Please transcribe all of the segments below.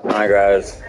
Hi, guys.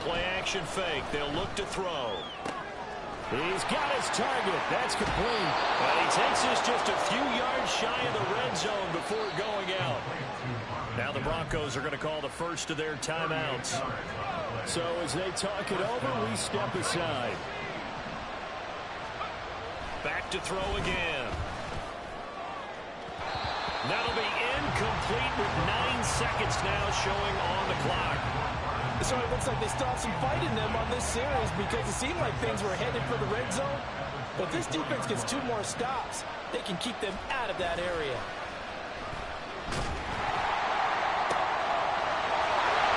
Play-action fake. They'll look to throw. He's got his target. That's complete. And he takes this just a few yards shy of the red zone before going out. Now the Broncos are going to call the first of their timeouts. So as they talk it over, we step aside. Back to throw again. That'll be incomplete with 9 seconds now showing on the clock. So it looks like they still have some fight in them on this series because it seemed like things were headed for the red zone. But if this defense gets 2 more stops, they can keep them out of that area.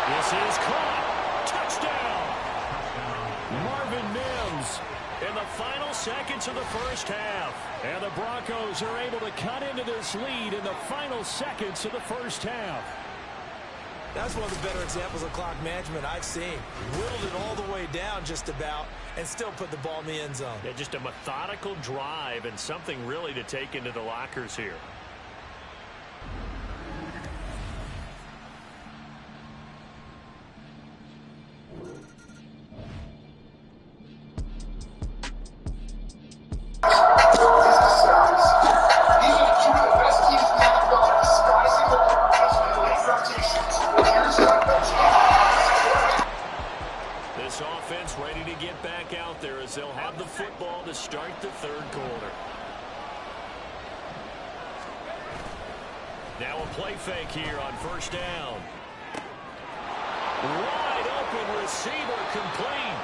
This is caught. Touchdown. Marvin Mims in the final seconds of the first half. And the Broncos are able to cut into this lead in the final seconds of the first half. That's one of the better examples of clock management I've seen. Whittled it all the way down just about and still put the ball in the end zone. Yeah, just a methodical drive and something really to take into the lockers here. This offense ready to get back out there as they'll have the football to start the third quarter. Now a play fake here on first down. Wide open receiver complete.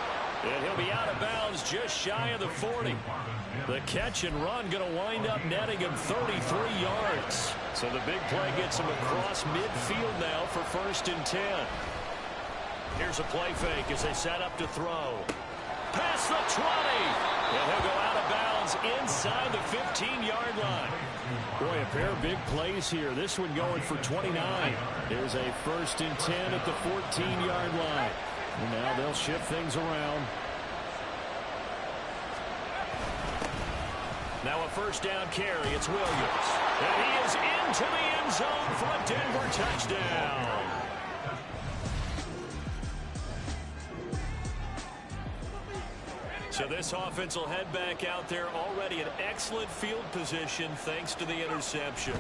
And he'll be out of bounds just shy of the 40. The catch and run going to wind up netting him 33 yards. So the big play gets him across midfield now for 1st and 10. Here's a play fake as they set up to throw. Past the 20. And he'll go out of bounds inside the 15-yard line. Boy, a pair of big plays here. This one going for 29. There's a 1st and 10 at the 14-yard line. And now they'll shift things around. Now a first down carry. It's Williams. And he is into the end zone for a Denver touchdown. So this offense will head back out there, already in excellent field position thanks to the interception.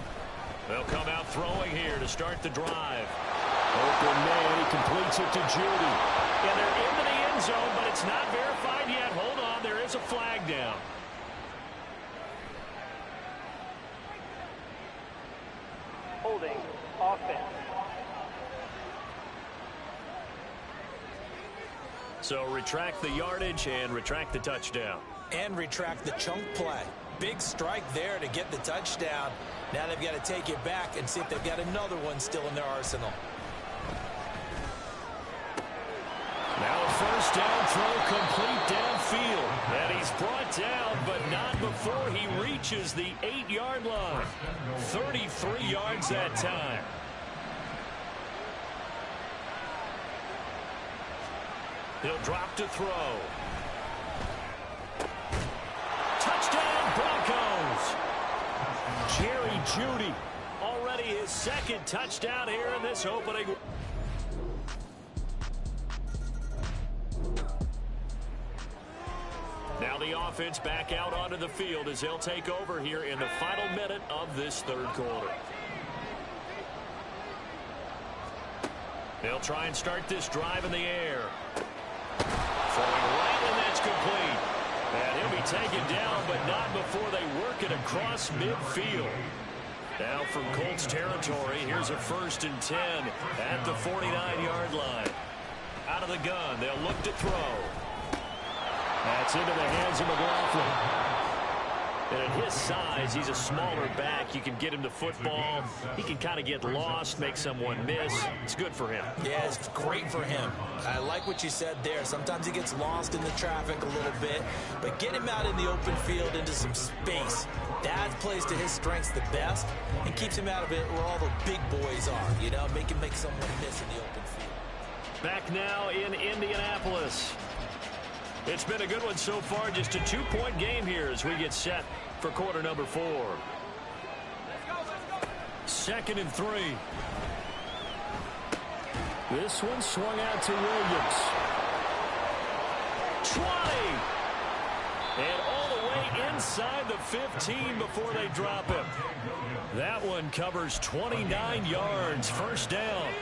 They'll come out throwing here to start the drive. Open man, he completes it to Judy. And they're into the end zone, but it's not verified yet. Hold on, there is a flag down. Holding offense. So retract the yardage and retract the touchdown. And retract the chunk play. Big strike there to get the touchdown. Now they've got to take it back and see if they've got another one still in their arsenal. Now a first down throw complete downfield. And he's brought down, but not before he reaches the 8-yard line. 33 yards that time. He'll drop to throw. Touchdown, Broncos. Jerry Jeudy, already his second touchdown here in this opening. Now the offense back out onto the field as they'll take over here in the final minute of this third quarter. They'll try and start this drive in the air. Throwing right, and that's complete. And he'll be taken down, but not before they work it across midfield. Now from Colts territory, here's a 1st and 10 at the 49-yard line. Out of the gun, they'll look to throw. That's into the hands of McLaughlin. And at his size, he's a smaller back. You can get him the football. He can kind of get lost, make someone miss. It's good for him. Yeah, it's great for him. I like what you said there. Sometimes he gets lost in the traffic a little bit, but get him out in the open field into some space. That plays to his strengths the best and keeps him out of it where all the big boys are. You know, make someone miss in the open field. Back now in Indianapolis. It's been a good one so far. Just a 2-point game here as we get set for quarter number 4. 2nd and 3. This one swung out to Williams. 20. And all the way inside the 15 before they drop him. That one covers 29 yards. First down.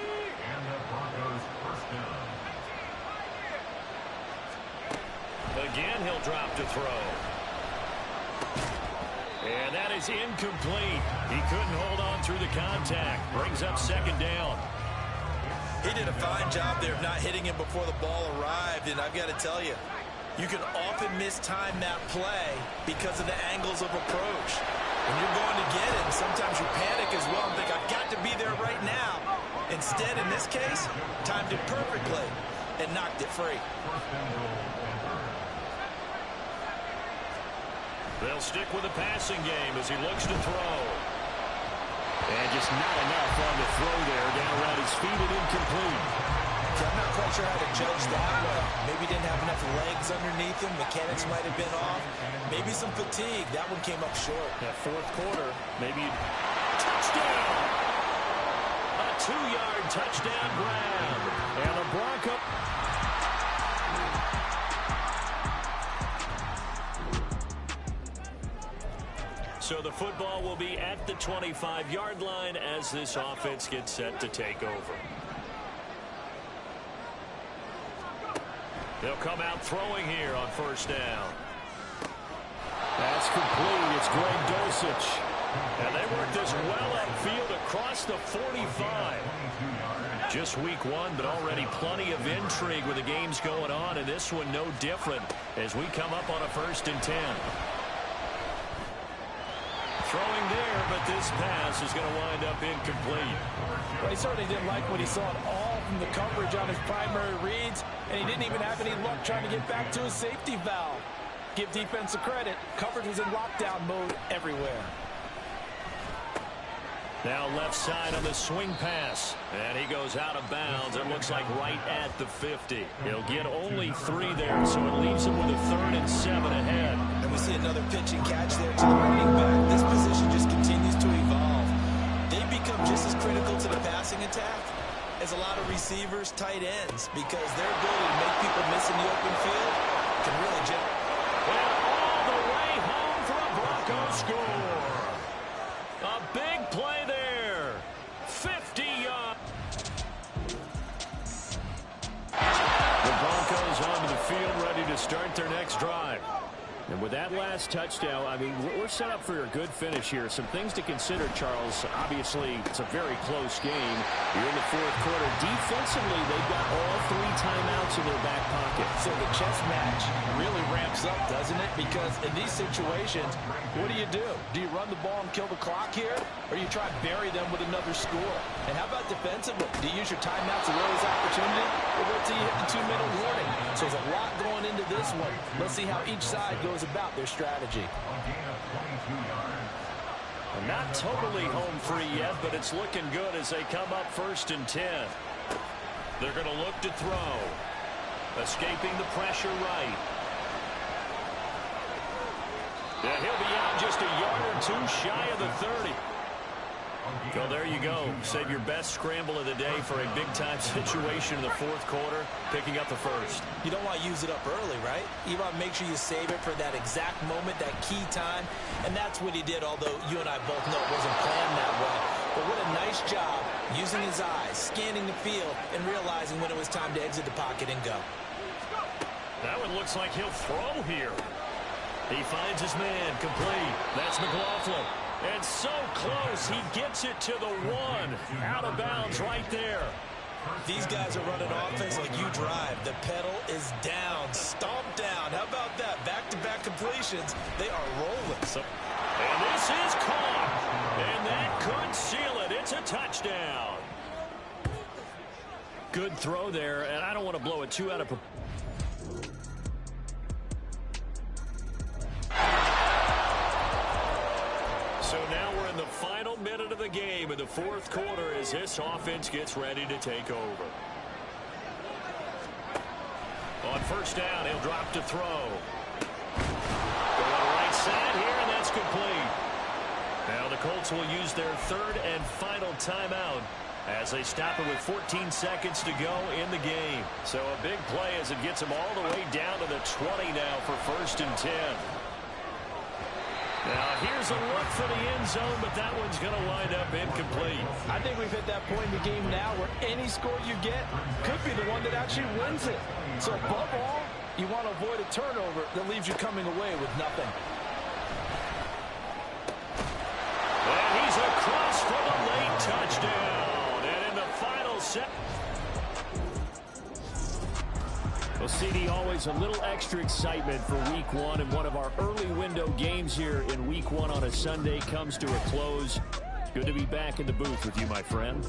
Again, he'll drop to throw. And that is incomplete. He couldn't hold on through the contact. Brings up 2nd down. He did a fine job there of not hitting him before the ball arrived, and I've got to tell you, you can often mistime that play because of the angles of approach. When you're going to get it, sometimes you panic as well and think, I've got to be there right now. Instead, in this case, timed it perfectly and knocked it free. They'll stick with the passing game as he looks to throw. And just not enough on the throw there. Down around his feet and incomplete. I'm not quite sure how to judge that one. Maybe he didn't have enough legs underneath him. Mechanics might have been off. Maybe some fatigue. That one came up short. That 4th quarter, maybe. Touchdown! A 2-yard touchdown grab. And the Broncos. So the football will be at the 25-yard line as this offense gets set to take over. They'll come out throwing here on 1st down. That's complete. It's Greg Dulcich. And they work this well upfield across the 45. Just week 1, but already plenty of intrigue with the games going on, and this one no different as we come up on a 1st and 10. Throwing there, but this pass is going to wind up incomplete. Well, he certainly didn't like what he saw at all from the coverage on his primary reads, and he didn't even have any luck trying to get back to his safety valve. Give defense a credit. Coverage was in lockdown mode everywhere. Now left side on the swing pass. And he goes out of bounds. It looks like right at the 50. He'll get only 3 there, so it leaves him with a 3rd and 7 ahead. And we see another pitch and catch there to the running back. This position just continues to evolve. They become just as critical to the passing attack as a lot of receivers, tight ends, because their ability to make people miss in the open field can really generate. next drive. And with that last touchdown, I mean, we're set up for a good finish here. Some things to consider, Charles. Obviously, it's a very close game. You're in the fourth quarter. Defensively, they've got all 3 timeouts in their back pocket. So the chess match really ramps up, doesn't it? Because in these situations, what do? Do you run the ball and kill the clock here? Or you try to bury them with another score? And how about defensively? Do you use your timeouts to realize opportunity? Or wait till you hit the 2-minute warning? So there's a lot going into this one. Let's see how each side goes about their strategy. Not totally home free yet, but it's looking good as they come up 1st and 10. They're going to look to throw. Escaping the pressure right. Yeah, he'll be out just a yard or 2 shy of the 30. Well, there you go. Save your best scramble of the day for a big-time situation in the fourth quarter, picking up the first. You don't want to use it up early, right? You want to make sure you save it for that exact moment, that key time, and that's what he did, although you and I both know it wasn't planned that way. But what a nice job using his eyes, scanning the field, and realizing when it was time to exit the pocket and go. That one looks like he'll throw here. He finds his man, complete. That's McLaughlin. And so close, he gets it to the 1. Out of bounds right there. These guys are running offense like you drive. The pedal is down, stomped down. How about that? Back-to-back completions. They are rolling. And this is caught. And that could seal it. It's a touchdown. Good throw there, and I don't want to blow it too out of proportion. So now we're in the final minute of the game in the fourth quarter as this offense gets ready to take over. On 1st down, he'll drop to throw. Go on the right side here, and that's complete. Now the Colts will use their 3rd and final timeout as they stop it with 14 seconds to go in the game. So a big play as it gets them all the way down to the 20 now for 1st and 10. Now, here's a look for the end zone, but that one's going to wind up incomplete. I think we've hit that point in the game now where any score you get could be the one that actually wins it. So, above all, you want to avoid a turnover that leaves you coming away with nothing. And he's across for the late touchdown. And in the final set. Well, CD, always a little extra excitement for Week 1, and one of our early window games here in Week 1 on a Sunday comes to a close. Good to be back in the booth with you, my friend.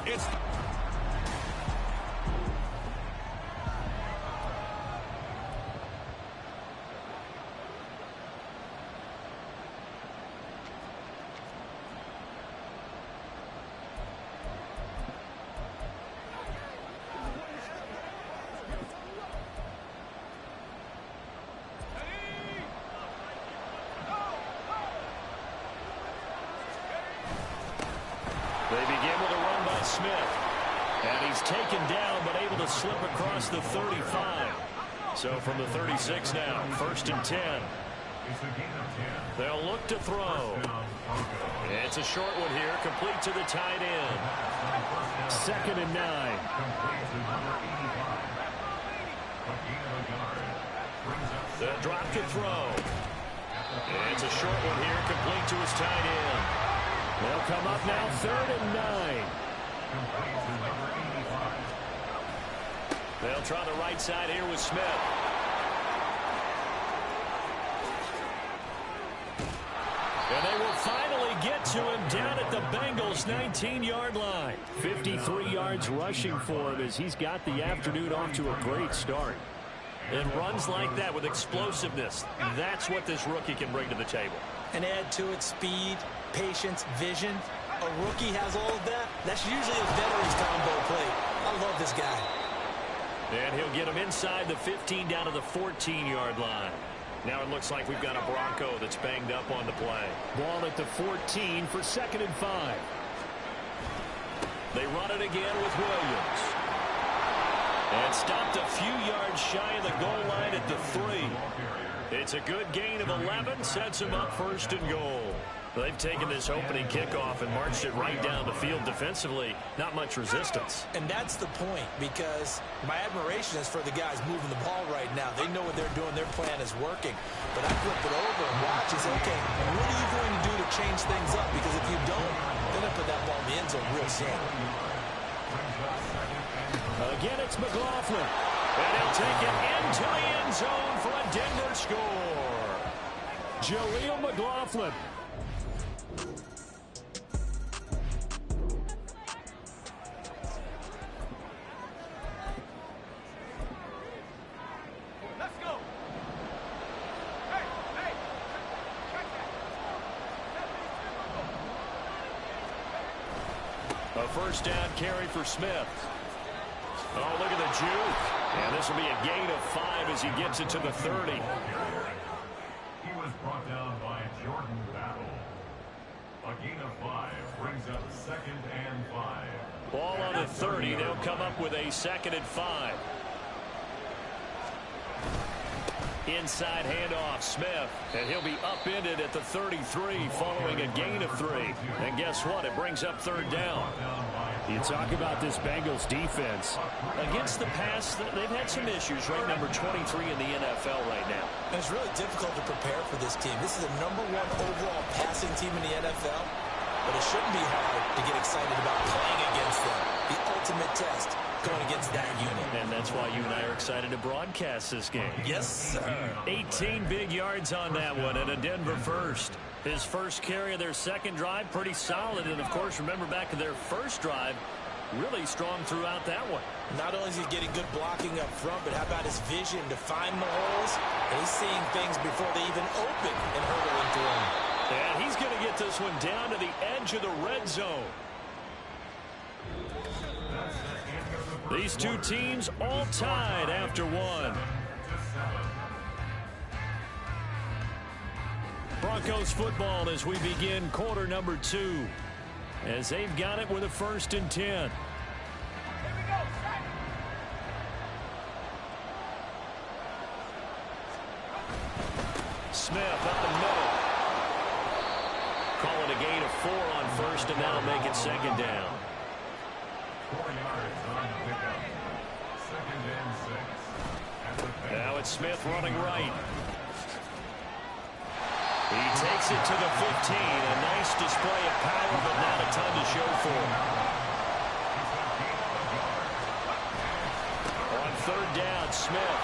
It's They begin with a run by Smith. And he's taken down, but able to slip across the 35. So from the 36 now, 1st and 10. They'll look to throw. It's a short one here, complete to the tight end. 2nd and 9. They'll drop to throw. It's a short one here, complete to his tight end. They'll come up now, 3rd and 9. They'll try the right side here with Smith. And they will finally get to him down at the Bengals' 19-yard line. 53 yards rushing for him as he's got the afternoon off to a great start. And runs like that with explosiveness, that's what this rookie can bring to the table. And add to it speed, patience, vision. A rookie has all of that. That's usually a veteran's combo play. I love this guy. And he'll get him inside the 15 down to the 14-yard line. Now it looks like we've got a Bronco that's banged up on the play. Ball at the 14 for 2nd and 5. They run it again with Williams. And stopped a few yards shy of the goal line at the 3. It's a good gain of 11, sets him up 1st and goal. They've taken this opening kickoff and marched it right down the field defensively. Not much resistance. And that's the point, because my admiration is for the guys moving the ball right now. They know what they're doing. Their plan is working. But I flip it over and watch and say, okay, what are you going to do to change things up? Because if you don't, then I put that ball in the end zone real soon. Again, it's McLaughlin. And he'll take it into the end zone for a Denver score. Jaleel McLaughlin. A 1st down carry for Smith. Oh, look at the juke. And this will be a gain of 5 as he gets it to the 30. He was brought down by Jordan Battle. A gain of 5 brings up 2nd and 5. Ball on the 30. They'll come up with a 2nd and 5. Inside handoff, Smith. And he'll be upended at the 33 following a gain of 3. And guess what? It brings up 3rd down. You talk about this Bengals defense. Against the pass, they've had some issues, right? Number 23 in the NFL right now. And it's really difficult to prepare for this team. This is the #1 overall passing team in the NFL. But it shouldn't be hard to get excited about playing against them. The ultimate test going against that unit. And that's why you and I are excited to broadcast this game. Yes, sir. 18 big yards on that one and a Denver first. His first carry of their 2nd drive, pretty solid. And, of course, remember back to their 1st drive, really strong throughout that one. Not only is he getting good blocking up front, but how about his vision to find the holes? And he's seeing things before they even open and hurdling through them. And he's going to get this one down to the edge of the red zone. These two teams all tied after 1. Broncos football as we begin quarter number 2. As they've got it with a 1st and 10. Smith up the middle. Call it a gain of 4 on 1st, and that'll make it 2nd down. 4 yards on the pickup. 2nd and 6. Now it's Smith running right. He takes it to the 15. A nice display of power, but not a ton to show for him. On 3rd down, Smith.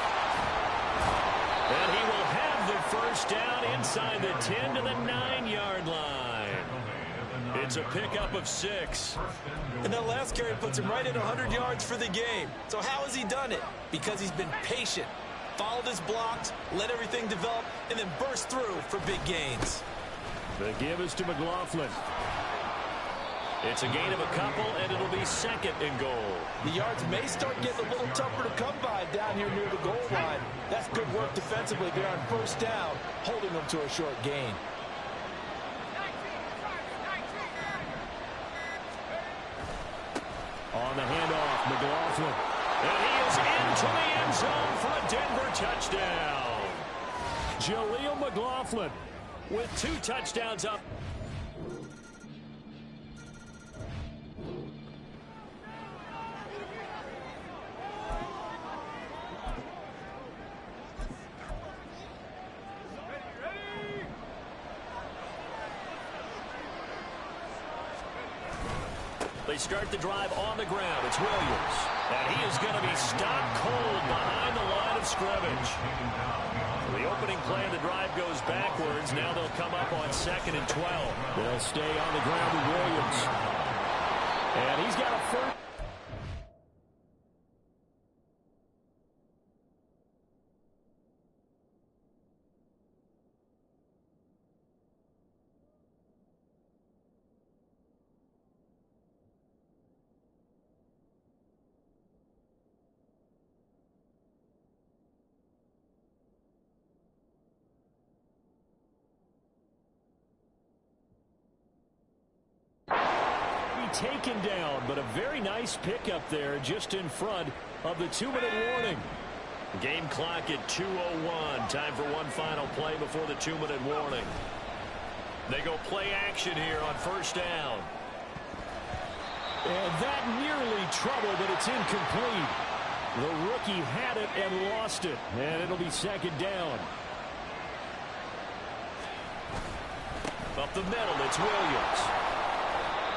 And he will have the 1st down inside the 10 to the 9-yard line. It's a pickup of 6. And that last carry puts him right at 100 yards for the game. So how has he done it? Because he's been patient, followed his blocks, let everything develop, and then burst through for big gains. The give is to McLaughlin. It's a gain of a couple, and it'll be 2nd and goal. The yards may start getting a little tougher to come by down here near the goal line. That's good work defensively there on 1st down, holding them to a short gain. McLaughlin. And he is into the end zone for a Denver touchdown. Jaleel McLaughlin with 2 touchdowns up. They start the drive on the ground. It's Williams. And he is going to be stopped cold behind the line of scrimmage. The opening play of the drive goes backwards. Now they'll come up on 2nd and 12. They'll stay on the ground with Williams. And he's got a first. Taken down, but a very nice pickup there just in front of the 2-minute warning. Game clock at 2:01. Time for one final play before the 2-minute warning. They go play action here on first down. And that nearly trouble, but it's incomplete. The rookie had it and lost it, and it'll be 2nd down. Up the middle, it's Williams.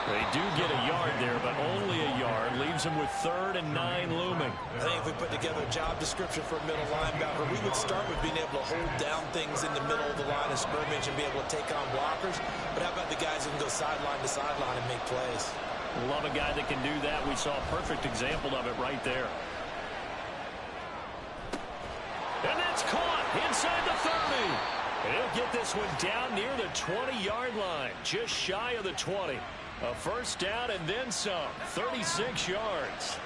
They do get a yard there, but only a yard. Leaves them with 3rd and 9 looming. I think if we put together a job description for a middle linebacker, we would start with being able to hold down things in the middle of the line of scrimmage and be able to take on blockers. But how about the guys who can go sideline to sideline and make plays? Love a guy that can do that. We saw a perfect example of it right there. And that's caught inside the 30. He'll get this one down near the 20-yard line, just shy of the 20. A first down and then some, 36 yards.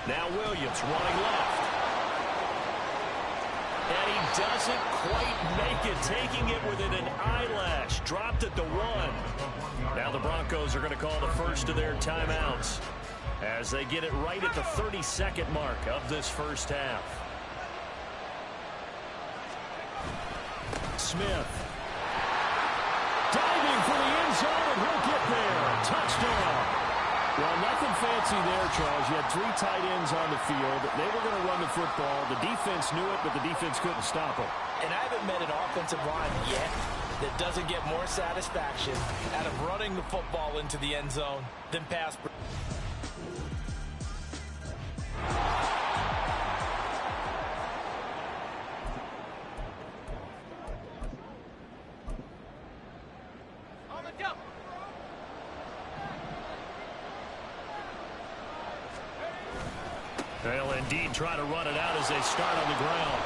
Now Williams running left. And he doesn't quite make it, taking it within an eyelash. Dropped at the 1. Now the Broncos are going to call the first of their timeouts as they get it right at the 32nd mark of this first half. Smith. Diving for the end zone, and he'll get there. Touchdown. Well, nothing fancy there, Charles. You had 3 tight ends on the field. They were going to run the football. The defense knew it, but the defense couldn't stop them. And I haven't met an offensive line yet that doesn't get more satisfaction out of running the football into the end zone than pass. They'll indeed try to run it out as they start on the ground.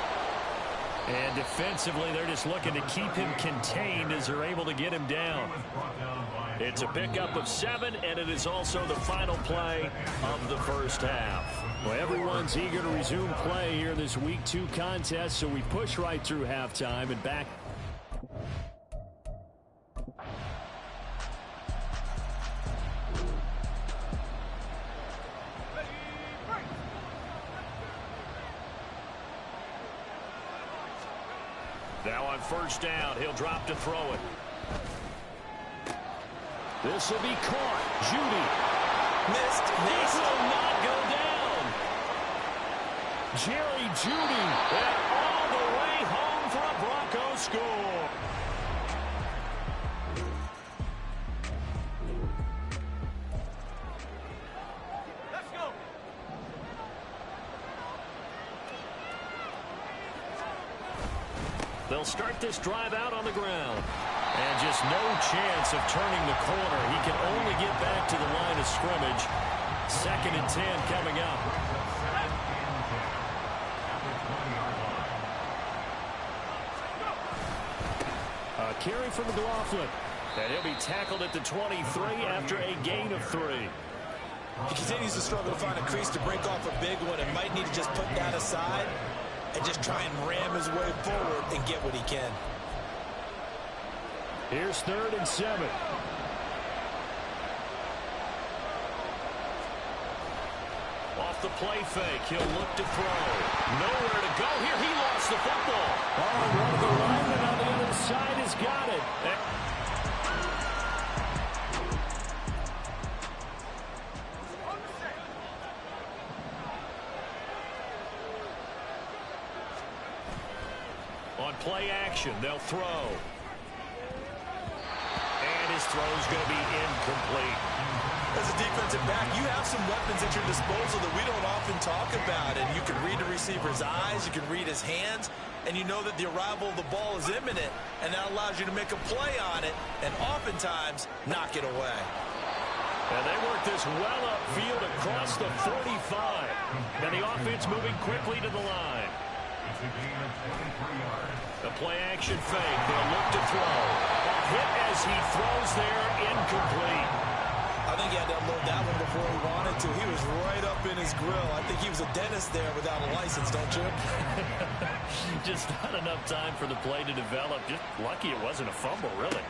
And defensively, they're just looking to keep him contained as they're able to get him down. It's a pickup of 7, and it is also the final play of the first half. Well, everyone's eager to resume play here in this Week 2 contest, so we push right through halftime and back. Now on first down, he'll drop to throw it. This will be caught. Judy. Missed. This will not go down. Jerry Judy. And all the way home for a Broncos score. Let's go. They'll start this drive out on the ground. And just no chance of turning the corner. He can only get back to the line of scrimmage. 2nd and 10 coming up. A carry from McLaughlin. And he'll be tackled at the 23 after a gain of 3. He continues to struggle to find a crease to break off a big one and might need to just put that aside and just try and ram his way forward and get what he can. Here's 3rd and 7. off the play fake. He'll look to throw. Nowhere to go here. He lost the football. Oh, one of the linemen on the other side has got it. On play action, they'll throw. And his throw's going to be incomplete. As a defensive back, you have some weapons at your disposal that we don't often talk about. And you can read the receiver's eyes, you can read his hands, and you know that the arrival of the ball is imminent, and that allows you to make a play on it and oftentimes knock it away. And they work this well upfield across the 45. And the offense moving quickly to the line. The play action fake. They'll look to throw. A hit as he throws there, incomplete. I think he had to unload that one before he wanted to. He was right up in his grill. I think he was a dentist there without a license, don't you? Just not enough time for the play to develop. Just lucky it wasn't a fumble, really.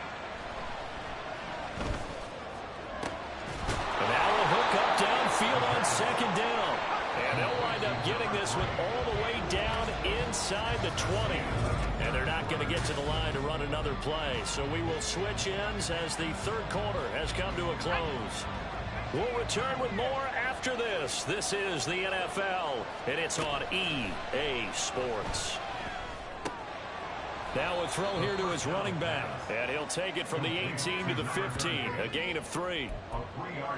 And now a hook up downfield on second down. And they'll wind up getting this one all the way down inside the 20. And they're not going to get to the line to run another play. So we will switch ends as the third quarter has come to a close. We'll return with more after this. This is the NFL, and it's on EA Sports. Now a throw here to his running back. And he'll take it from the 18 to the 15. A gain of 3.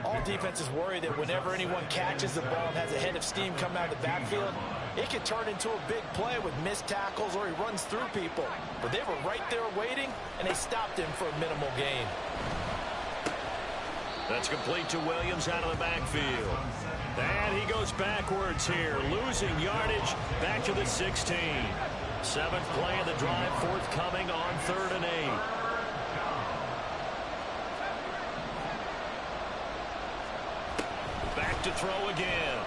All defenses worry that whenever anyone catches the ball and has a head of steam coming out of the backfield, it can turn into a big play with missed tackles or he runs through people. But they were right there waiting, and they stopped him for a minimal gain. That's complete to Williams out of the backfield. And he goes backwards here, losing yardage back to the 16. Seventh play of the drive forthcoming on 3rd and 8. Back to throw again.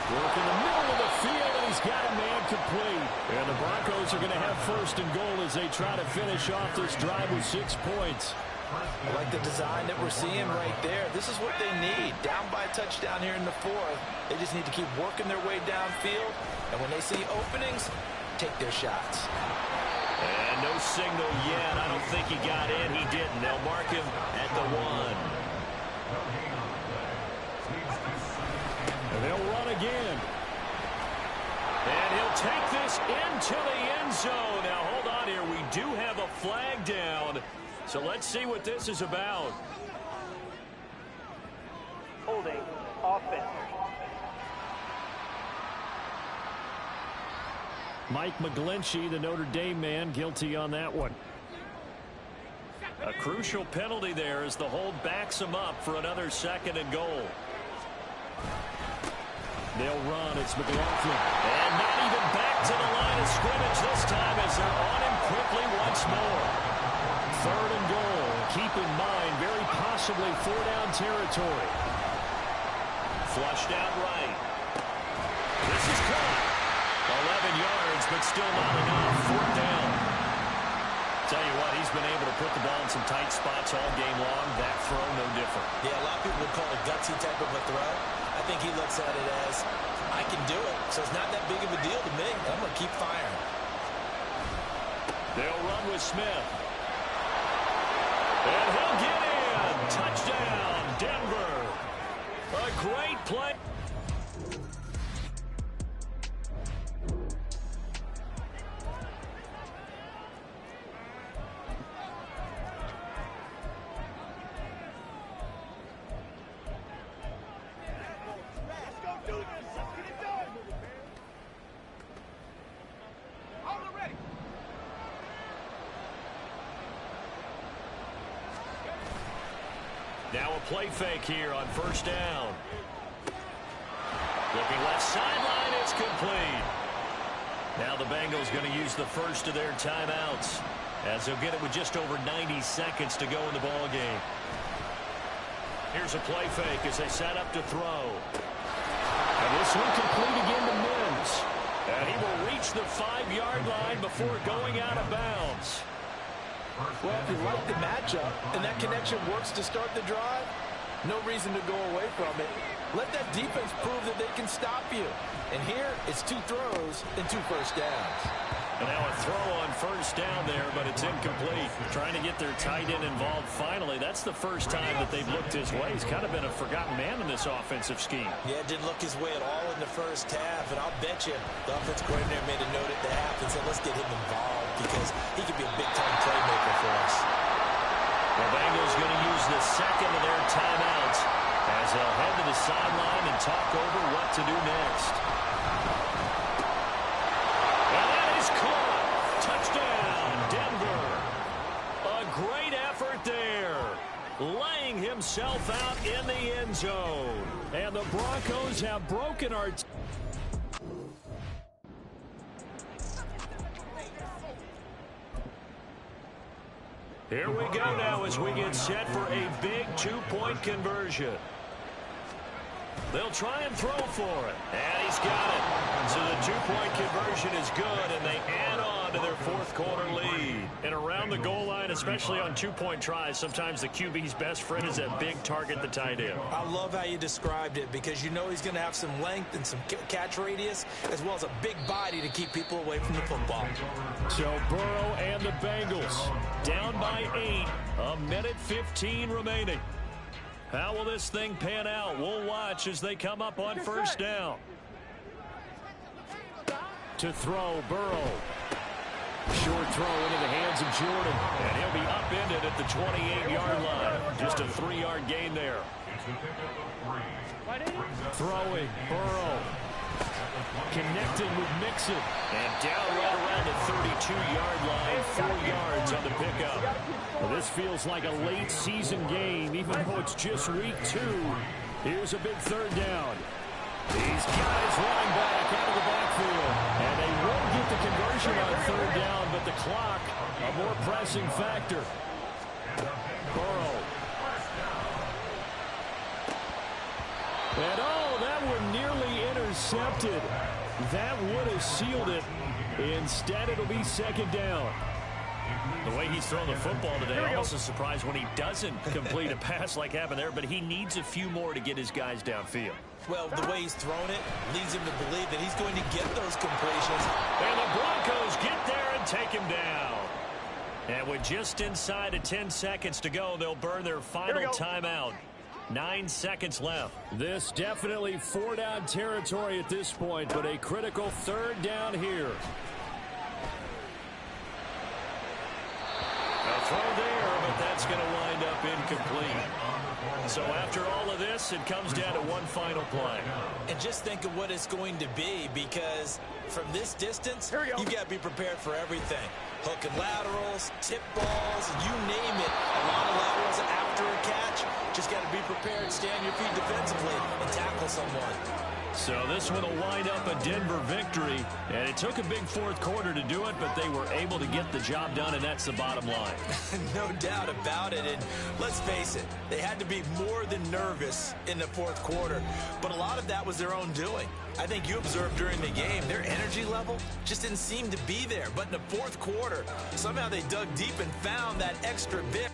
Work in the middle of the field, and he's got a man complete. And the Broncos are going to have 1st and goal as they try to finish off this drive with 6 points. I like the design that we're seeing right there. This is what they need. Down by a touchdown here in the 4th. They just need to keep working their way downfield. And when they see openings, take their shots. And no signal yet. I don't think he got in. He didn't. They'll mark him at the 1. And they'll run again. And he'll take this into the end zone. Now, hold on here. We do have a flag down. So let's see what this is about. Holding offense. Mike McGlinchey, the Notre Dame man, guilty on that one. A crucial penalty there as the hold backs him up for another 2nd and goal. They'll run. It's McLaughlin. And not even back to the line of scrimmage this time as they're on him quickly once more. 3rd and goal. Keep in mind, very possibly 4-down territory. Flushed out right. This is caught. 11 yards, but still not enough. 4th down. Tell you what, he's been able to put the ball in some tight spots all game long. That throw, no different. Yeah, a lot of people would call it a gutsy type of a throw. I think he looks at it as, I can do it, so it's not that big of a deal to me. I'm going to keep firing. They'll run with Smith. And he'll get in. Touchdown, Denver. A great play. Now a play fake here on 1st down. Looking left sideline, it's complete. Now the Bengals going to use the first of their timeouts as they'll get it with just over 90 seconds to go in the ball game. Here's a play fake as they set up to throw. And this one complete again to Mims. And he will reach the 5-yard line before going out of bounds. Well, if you like the matchup and that connection works to start the drive, no reason to go away from it. Let that defense prove that they can stop you. And here, it's 2 throws and 2 first downs. And now a throw on first down there, but it's incomplete. Trying to get their tight end involved finally. That's the first time that they've looked his way. He's kind of been a forgotten man in this offensive scheme. Yeah, it didn't look his way at all in the first half. And I'll bet you the offensive coordinator made a note at the half and said, let's get him involved because he could be a big-time playmaker for us. The Bengals going to use the second of their timeouts as they'll head to the sideline and talk over what to do next. And that is caught. Touchdown, Denver. A great effort there. Laying himself out in the end zone. And the Broncos have broken our... Here we go now as we get set for a big 2-point conversion. They'll try and throw for it. And he's got it. So the 2-point conversion is good, and they add on to their fourth-quarter lead. And around the goal line, especially on 2-point tries, sometimes the QB's best friend is that big target, the tight end. I love how you described it because you know he's going to have some length and some catch radius as well as a big body to keep people away from the football. So Burrow and the Bengals down by 8, 1:15 remaining. How will this thing pan out? We'll watch as they come up on first down. To throw, Burrow. Short throw into the hands of Jordan. And he'll be upended at the 28-yard line. Just a 3-yard gain there. Throwing, Burrow. Connecting with Mixon. And down right around the 32-yard line, 4 yards on the pickup. Well, this feels like a late season game, even though it's just week 2. Here's a big third down. These guys running back out of the backfield. And they will get the conversion on third down, but the clock, a more pressing factor. Burrow. And oh, that one nearly intercepted. That would have sealed it. Instead, it'll be second down. The way he's thrown the football today, almost a surprise when he doesn't complete a pass like happened there, but he needs a few more to get his guys downfield. Well, the way he's thrown it leads him to believe that he's going to get those completions. And the Broncos get there and take him down. And with just inside of 10 seconds to go, they'll burn their final timeout. 9 seconds left. This definitely 4-down territory at this point, but a critical third down here. A throw there, but that's going to wind up incomplete. So after all of this, it comes down to one final play. And just think of what it's going to be, because from this distance, you've got to be prepared for everything. Hook and laterals, tip balls, you name it. A lot of laterals after a catch. Just got to be prepared, stay on your feet defensively, and tackle someone. So this one will wind up a Denver victory, and it took a big fourth quarter to do it, but they were able to get the job done, and that's the bottom line. No doubt about it, and let's face it, they had to be more than nervous in the fourth quarter, but a lot of that was their own doing. I think you observed during the game, their energy level just didn't seem to be there, but in the fourth quarter, somehow they dug deep and found that extra bit.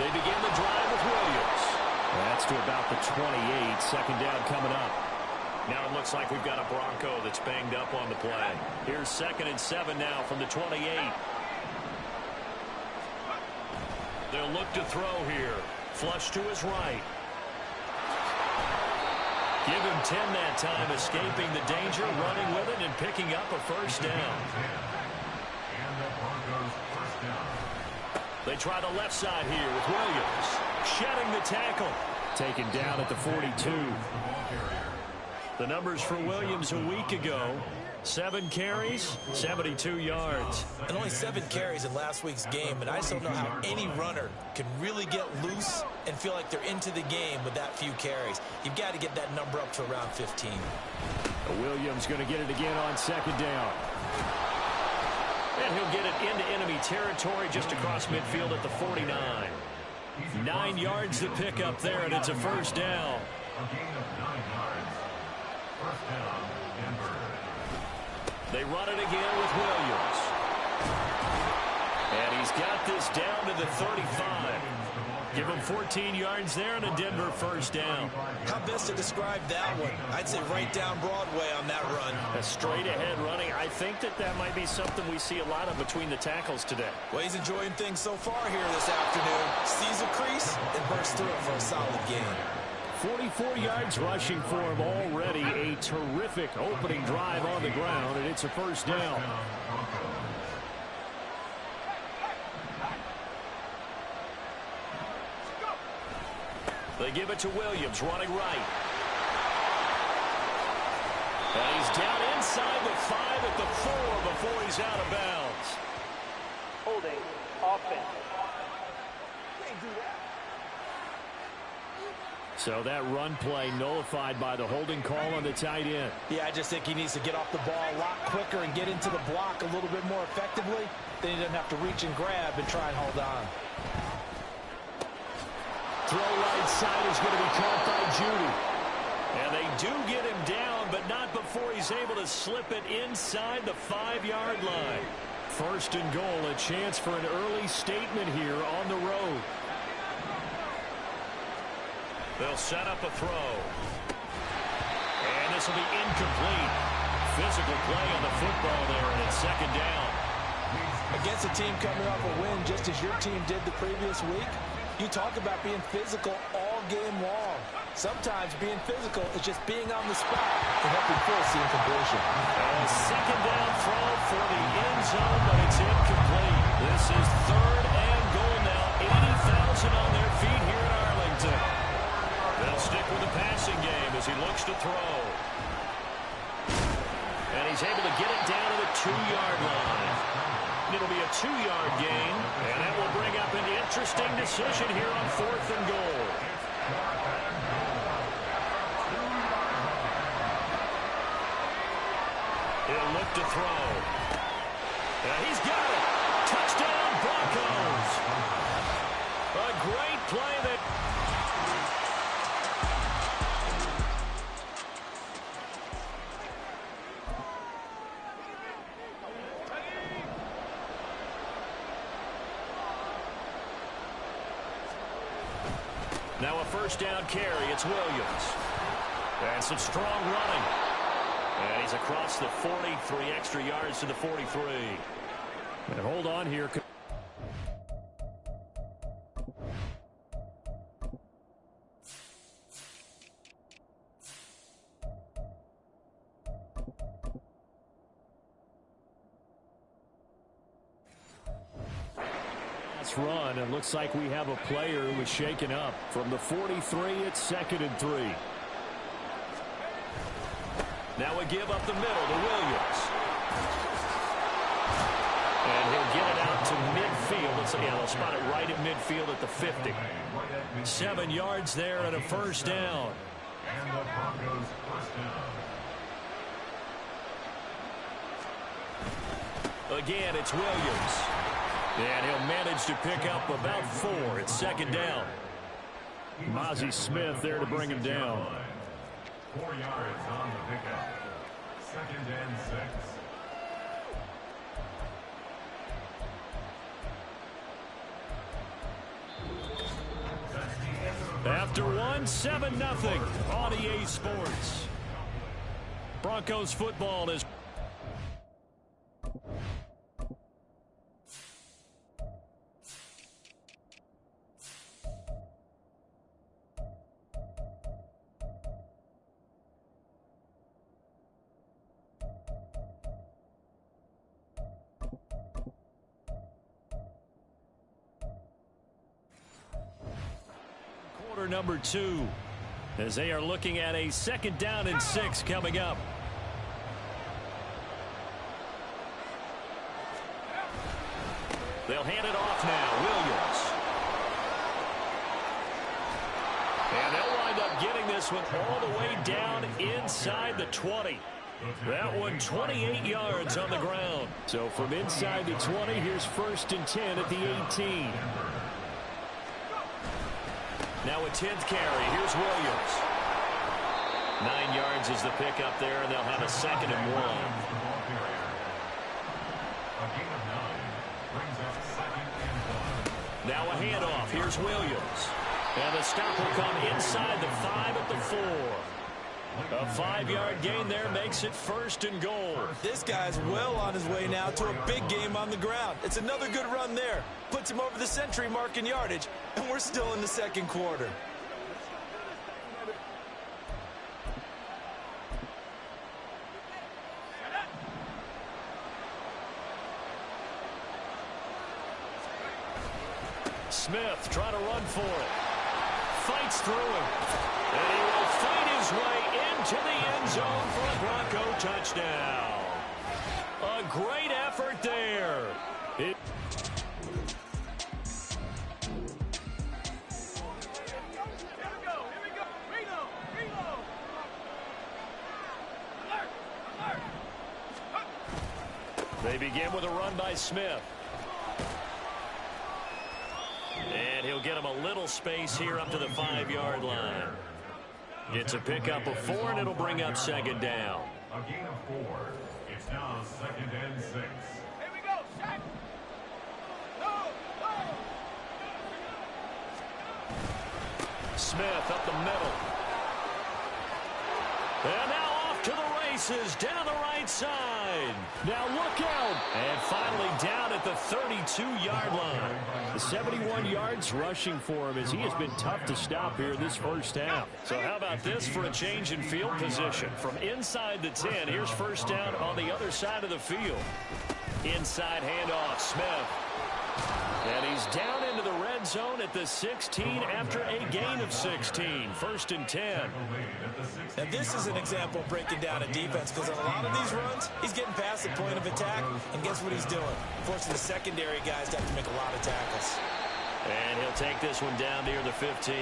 They begin the drive with Williams. That's to about the 28. Second down coming up. Now it looks like we've got a Bronco that's banged up on the play. Here's 2nd and 7 now from the 28. They'll look to throw here. Flush to his right. Give him 10 that time, escaping the danger, running with it, and picking up a first down. They try the left side here with Williams. Shedding the tackle. Taken down at the 42. The numbers for Williams a week ago. 7 carries, 72 yards. And only 7 carries in last week's game, and I just don't know how any runner can really get loose and feel like they're into the game with that few carries. You've got to get that number up to around 15. Williams going to get it again on 2nd down. And he'll get it into enemy territory just across midfield at the 49. 9 yards to pick up there, and it's a first down. They run it again with Williams. And he's got this down to the 35. Give him 14 yards there and a Denver first down. How best to describe that one? I'd say right down Broadway on that run. A straight ahead running. I think that might be something we see a lot of between the tackles today. Well, he's enjoying things so far here this afternoon. Sees a crease and bursts through it for a solid game. 44 yards rushing for him already. A terrific opening drive on the ground, and it's a first down. They give it to Williams, running right. And he's down inside the 5 at the 4 before he's out of bounds. Holding offense. So that run play nullified by the holding call on the tight end. Yeah, I just think he needs to get off the ball a lot quicker and get into the block a little bit more effectively. Then he doesn't have to reach and grab and try and hold on. Throw right side is going to be caught by Judy. And they do get him down, but not before he's able to slip it inside the 5-yard line. First and goal, a chance for an early statement here on the road. They'll set up a throw. And this will be incomplete. Physical play on the football there, and it's 2nd down. Against a team coming off a win just as your team did the previous week, you talk about being physical all game long. Sometimes being physical is just being on the spot and helping force the incompletion. A 2nd down throw for the end zone, but it's incomplete. This is 3rd and goal now. 80,000 on their feet here in Arlington. They'll stick with the passing game as he looks to throw. And he's able to get it down to the 2-yard line. It'll be a 2-yard gain, and that will bring up an interesting decision here on 4th and goal. He'll look to throw. And he's got it. Touchdown, Broncos. A great play that... Now a first down carry. It's Williams. And some strong running. And he's across the 40, 3 extra yards to the 43. And hold on here. Run, and looks like we have a player who was shaken up. From the 43, it's 2nd and 3. Now we give up the middle to Williams. And he'll get it out to midfield. They'll spot it right at midfield at the 50. 7 yards there and a first down. And the Broncos first down. Again, it's Williams. And he'll manage to pick up about 4. It's 2nd down. Mozzie Smith there to bring him down. 4 yards on the pickup. 2nd and 6. after one, 7-0 on EA Sports. Broncos football is... Number 2 as they are looking at a 2nd down and 6 coming up. They'll hand it off now. Williams. And they'll wind up getting this one all the way down inside the 20. That one 28 yards on the ground. So from inside the 20, here's 1st and 10 at the 18. Now a 10th carry. Here's Williams. 9 yards is the pickup there, and they'll have a 2nd and 1. Now a handoff. Here's Williams. And the stop will come inside the 5 at the 4. A 5-yard gain there makes it 1st and goal. This guy's well on his way now to a big game on the ground. It's another good run there. Puts him over the century mark in yardage, and we're still in the 2nd quarter. Smith trying to run for it. Fights through him. And he will fight his way into the end zone for a Bronco touchdown. A great effort there. They begin with a run by Smith. And he'll get him a little space here up to the 5-yard line. It's a pickup of 4, and it'll bring up 2nd down. A gain of 4. It's now 2nd and 6. Here we go. Shaq. Go. Smith up the middle. And now off to the races down the right side. Now look out. And finally down at the 32-yard line. The 71 yards rushing for him as he has been tough to stop here this first half. So how about this for a change in field position? From inside the 10, here's 1st down on the other side of the field. Inside handoff, Smith. And he's down into the red zone at the 16 after a gain of 16. 1st and 10. And this is an example of breaking down a defense, because on a lot of these runs, he's getting past the point of attack, and guess what he's doing? Forcing the secondary guys to have to make a lot of tackles. And he'll take this one down near the 15.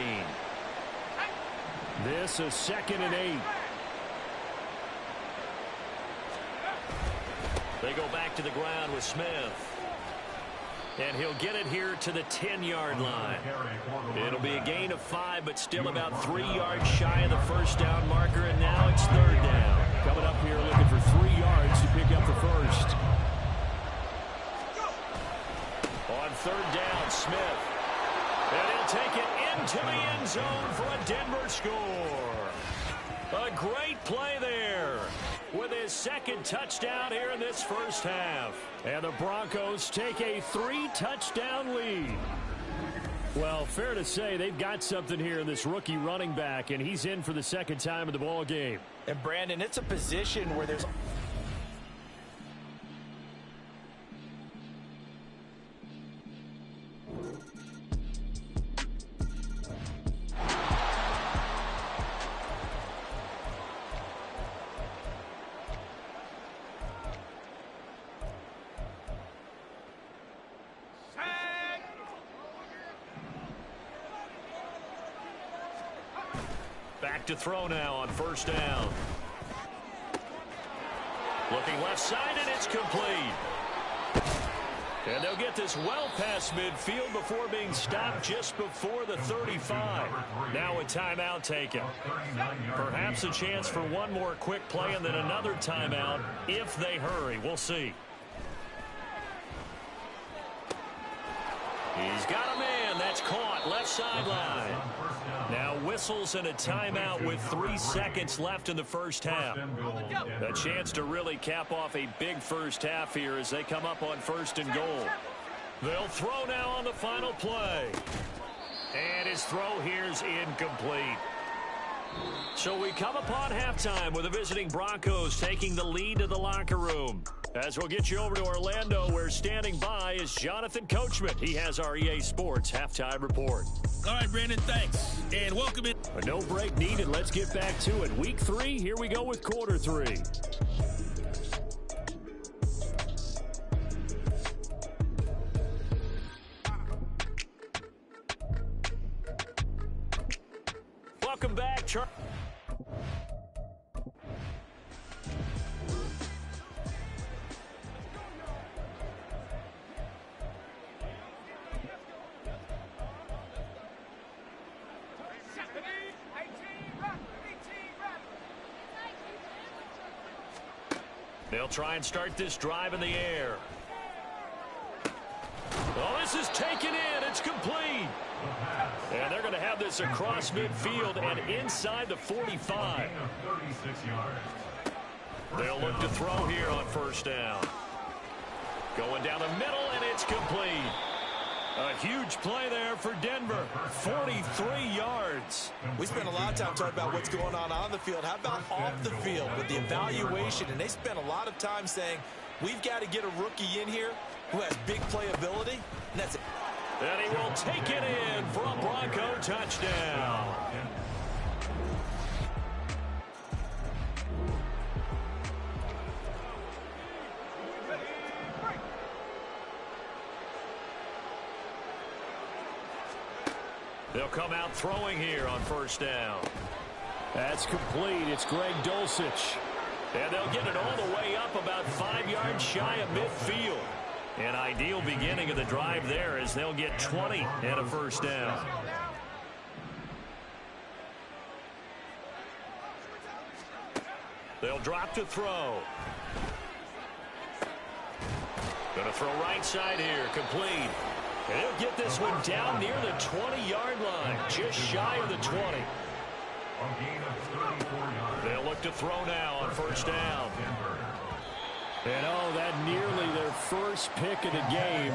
This is 2nd and 8. They go back to the ground with Smith. And he'll get it here to the 10-yard line. It'll be a gain of 5, but still about 3 yards shy of the 1st down marker, and now it's 3rd down. Coming up here looking for 3 yards to pick up the 1st. On 3rd down, Smith. And he'll take it into the end zone for a Denver score. A great play there with his 2nd touchdown here in this first half. And the Broncos take a 3-touchdown lead. Well, fair to say they've got something here in this rookie running back, and he's in for the 2nd time of the ball game. And Brandon, it's a position where there's... Back to throw now on 1st down. Looking left side, and it's complete. And they'll get this well past midfield before being stopped just before the 35. Now a timeout taken. Perhaps a chance for one more quick play and then another timeout if they hurry. We'll see. He's got a man. That's caught left sideline. Now whistles and a timeout with 3 seconds left in the first half. A chance to really cap off a big first half here as they come up on 1st and goal. They'll throw now on the final play. And his throw here's incomplete. So we come upon halftime with the visiting Broncos taking the lead to the locker room. As we'll get you over to Orlando, where standing by is Jonathan Coachman. He has our EA Sports halftime report. All right, Brandon, thanks. And welcome in. No break needed. Let's get back to it. Week 3, here we go with quarter 3. Welcome back, Charlie. They'll try and start this drive in the air. Oh, this is taken in. It's complete. And they're going to have this across midfield and inside the 45. They'll look to throw here on 1st down. Going down the middle, and it's complete. A huge play there for Denver. 43 yards. We spent a lot of time talking about what's going on the field. How about off the field with the evaluation? And they spent a lot of time saying, we've got to get a rookie in here who has big playability. And that's it. And he will take it in for a Bronco touchdown. They'll come out throwing here on 1st down. That's complete. It's Greg Dulcich. And they'll get it all the way up about 5 yards shy of midfield. An ideal beginning of the drive there as they'll get 20 and a 1st down. They'll drop to throw. Going to throw right side here. Complete. And he'll get this one down near the 20-yard line, just shy of the 20. They'll look to throw now on 1st down. And oh, that nearly their first pick of the game,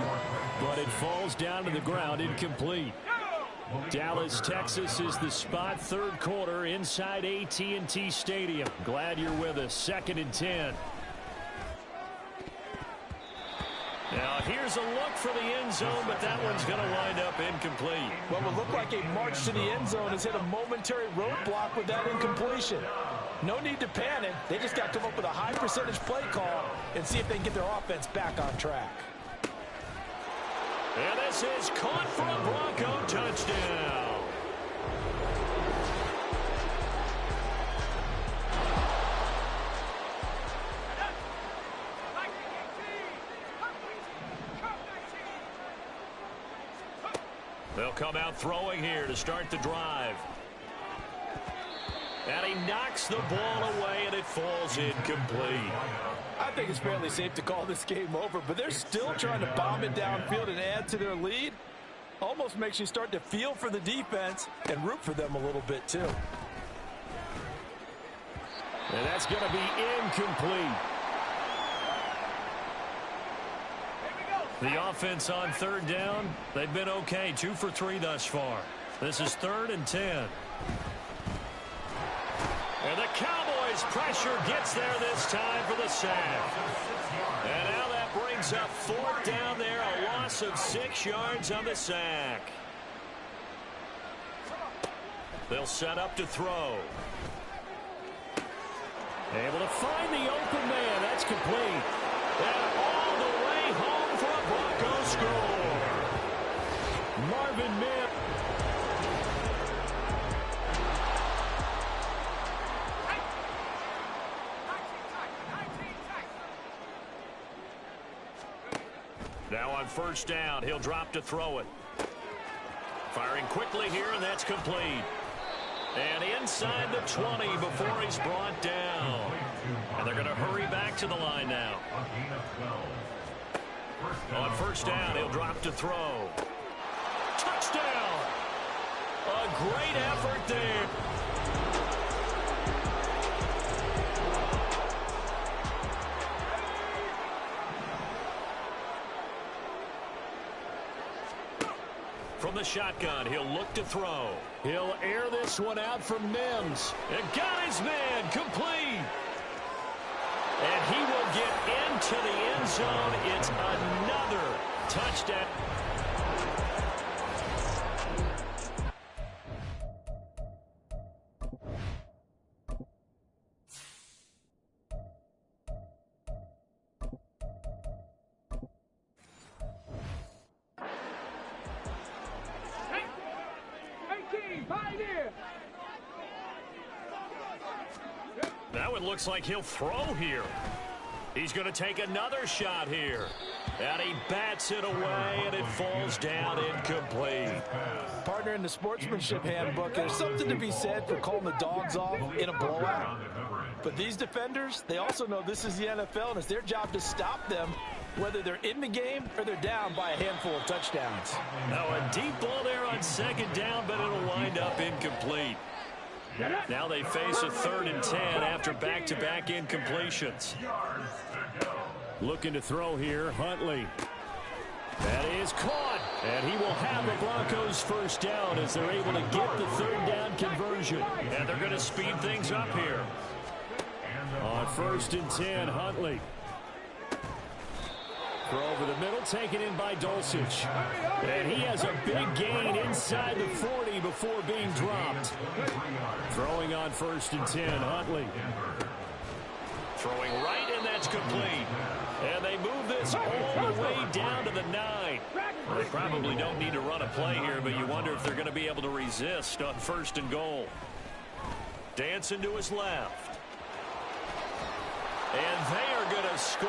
but it falls down to the ground, incomplete. Dallas, Texas is the spot, 3rd quarter inside AT&T Stadium. Glad you're with us. 2nd and 10. Now, here's a look for the end zone, but that one's going to wind up incomplete. What will look like a march to the end zone has hit a momentary roadblock with that incompletion. No need to panic. They just got to come up with a high percentage play call and see if they can get their offense back on track. And this is caught for a Bronco touchdown. They'll come out throwing here to start the drive. And he knocks the ball away, and it falls incomplete. I think it's fairly safe to call this game over, but they're still trying to bomb it downfield and add to their lead. Almost makes you start to feel for the defense and root for them a little bit, too. And that's going to be incomplete. The offense on 3rd down, they've been okay. 2 for 3 thus far. This is 3rd and 10. And the Cowboys pressure gets there this time for the sack. And now that brings up 4th down there, a loss of 6 yards on the sack. They'll set up to throw. Able to find the open man. That's complete. And all the way home for a Bronco score. Marvin Mims. Now on 1st down, he'll drop to throw it. Firing quickly here, and that's complete. And inside the 20 before he's brought down. And they're going to hurry back to the line now. On 1st down, he'll drop to throw. Touchdown! A great effort there. From the shotgun, he'll look to throw. He'll air this one out from Mims. And got his man complete. And he will get into the end zone. It's another touchdown. That one looks like he'll throw here. He's going to take another shot here. And he bats it away, and it falls down incomplete. Partner, in the sportsmanship handbook, there's something to be said for calling the dogs off in a blowout. But these defenders, they also know this is the NFL, and it's their job to stop them, whether they're in the game or they're down by a handful of touchdowns. Now a deep ball there on second down, but it'll wind up incomplete. Now they face a 3rd and 10 after back-to-back incompletions. Looking to throw here, Huntley. That is caught, and he will have the Broncos first down as they're able to get the 3rd down conversion. And they're going to speed things up here. On 1st and 10, Huntley. Throw over the middle, taken in by Dulcich. And he has a big gain inside the 40 before being dropped. Throwing on 1st and 10, Huntley. Throwing right, and that's complete. And they move this all the way down to the 9. They probably don't need to run a play here, but you wonder if they're going to be able to resist on 1st and goal. Dancing to his left. And they are going to score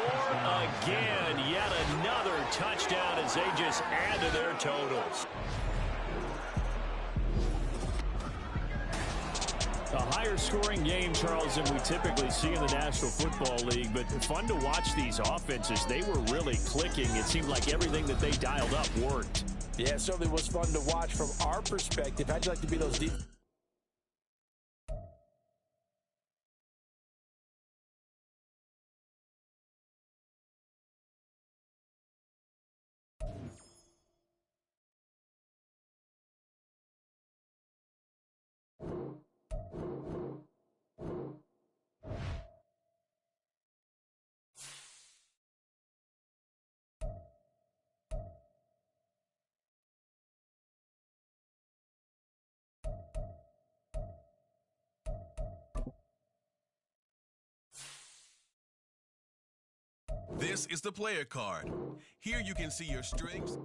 again. Yet another touchdown as they just add to their totals. A higher scoring game, Charles, than we typically see in the National Football League. But fun to watch these offenses. They were really clicking. It seemed like everything that they dialed up worked. Yeah, it certainly was fun to watch from our perspective. How'd you like to be those deep? This is the player card. Here you can see your strengths.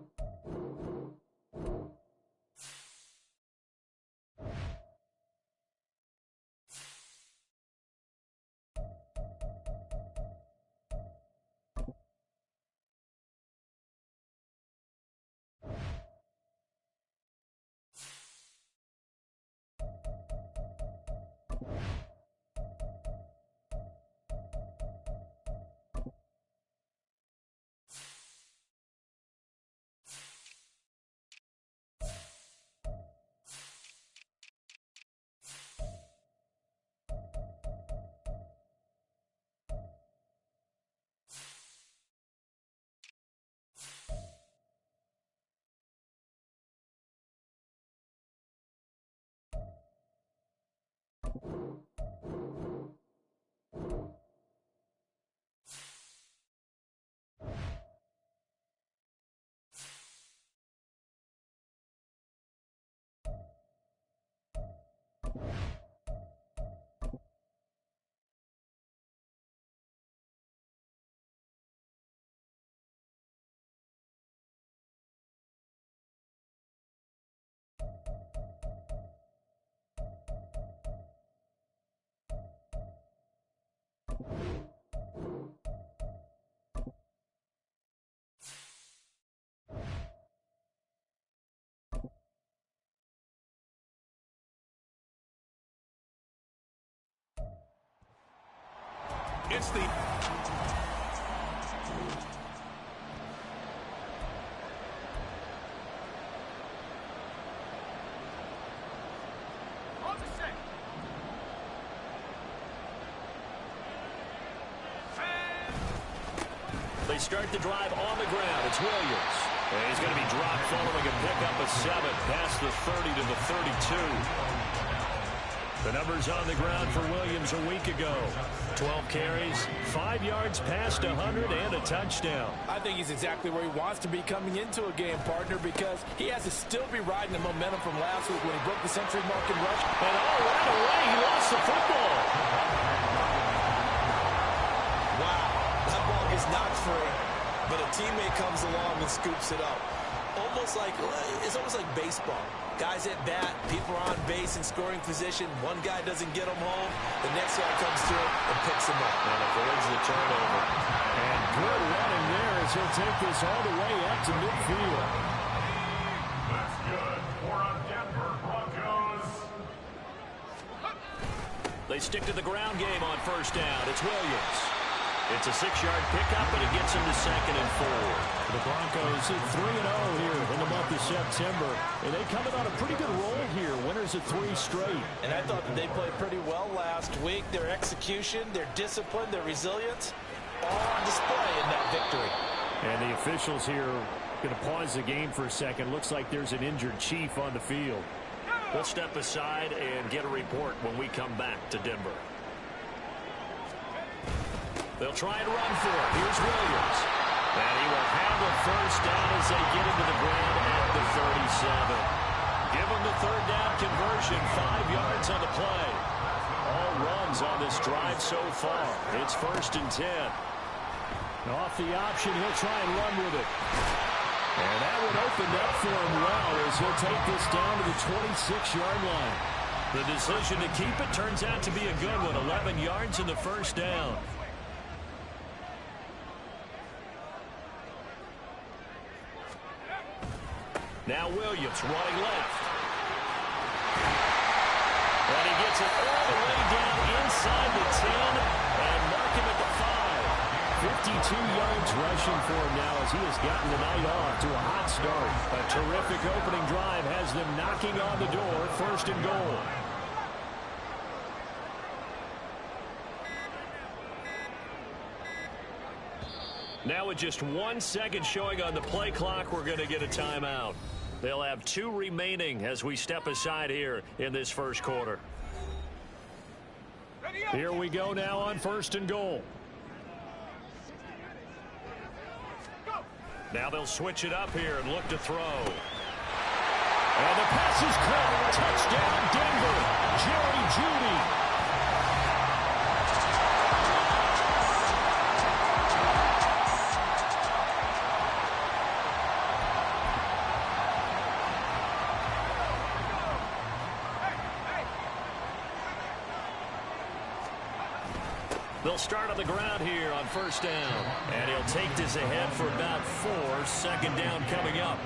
It's the start the drive on the ground. It's Williams. And he's going to be dropped following a pickup of 7 past the 30 to the 32. The numbers on the ground for Williams a week ago. 12 carries, 5 yards past 100, and a touchdown. I think he's exactly where he wants to be coming into a game, partner, because he has to still be riding the momentum from last week when he broke the century mark in rush. And right away, he lost the football. Wow, that ball is not free, but a teammate comes along and scoops it up. It's almost like baseball. Guys at bat, people are on base in scoring position. One guy doesn't get him home. The next guy comes through and picks him up. And avoids the turnover. And good running there as he'll take this all the way up to midfield. That's good for a Denver Broncos. They stick to the ground game on first down. It's Williams. It's a 6-yard pickup, and it gets him to 2nd and 4. The Broncos at 3-0 here in the month of September. And they coming on a pretty good roll here. Winners of 3 straight. And I thought that they played pretty well last week. Their execution, their discipline, their resilience, all on display in that victory. And the officials here going to pause the game for a second. Looks like there's an injured Chief on the field. We'll step aside and get a report when we come back to Denver. They'll try and run for it. Here's Williams. And he will have the first down as they get into the ground at the 37. Give him the 3rd down conversion, 5 yards on the play. All runs on this drive so far. It's 1st and 10. Off the option, he'll try and run with it. And that would open up for him well as he'll take this down to the 26-yard line. The decision to keep it turns out to be a good one. 11 yards in the first down. Now Williams running left. And he gets it all the way down inside the 10 and mark him at the 5. 52 yards rushing for him now as he has gotten the night off to a hot start. A terrific opening drive has them knocking on the door. 1st and goal. Now with just 1 second showing on the play clock, we're going to get a timeout. They'll have 2 remaining as we step aside here in this first quarter. Here we go now on 1st and goal. Now they'll switch it up here and look to throw. And the pass is caught. Touchdown, Denver. Jerry Jeudy. They'll start on the ground here on 1st down. And he'll take this ahead for about 4. 2nd down coming up.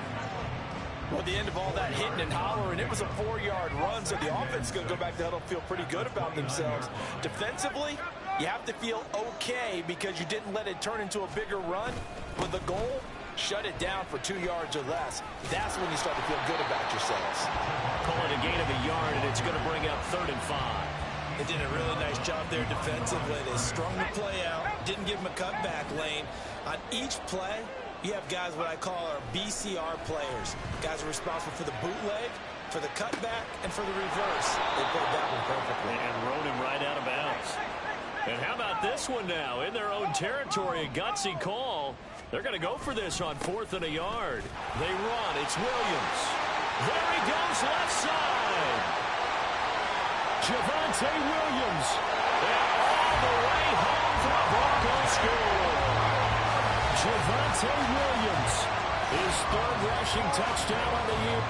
Well, at the end of all that hitting and hollering, it was a 4-yard run, so the offense is going to go back to huddle, feel pretty good about themselves. Defensively, you have to feel okay because you didn't let it turn into a bigger run. With the goal, shut it down for 2 yards or less. That's when you start to feel good about yourselves. Call it a gain of a yard, and it's going to bring up 3rd and 5. They did a really nice job there defensively. They strung the play out, didn't give him a cutback lane. On each play, you have guys what I call our BCR players. Guys are responsible for the bootleg, for the cutback, and for the reverse. They played that one perfectly. And rode him right out of bounds. And how about this one now? In their own territory, a gutsy call. They're going to go for this on 4th and a yard. They run. It's Williams. There he goes left side. Javonte Williams. And all the way home for a Broncos score. Javonte Williams. His 3rd rushing touchdown on the year.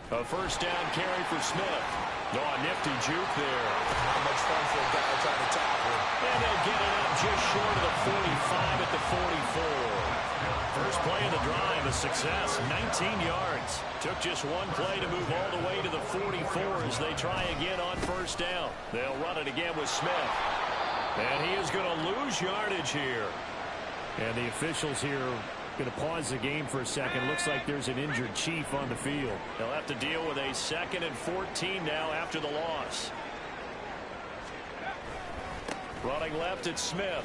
A 1st down carry for Smith. Oh, a nifty juke there. Not much fun for a guy trying to tackle him. And they'll get it up just short of the 45 at the 44. First play of the drive, a success, 19 yards. Took just one play to move all the way to the 44 as they try again on first down. They'll run it again with Smith. And he is going to lose yardage here. And the officials here are going to pause the game for a second. Looks like there's an injured Chief on the field. They'll have to deal with a 2nd and 14 now after the loss. Running left, it's Smith.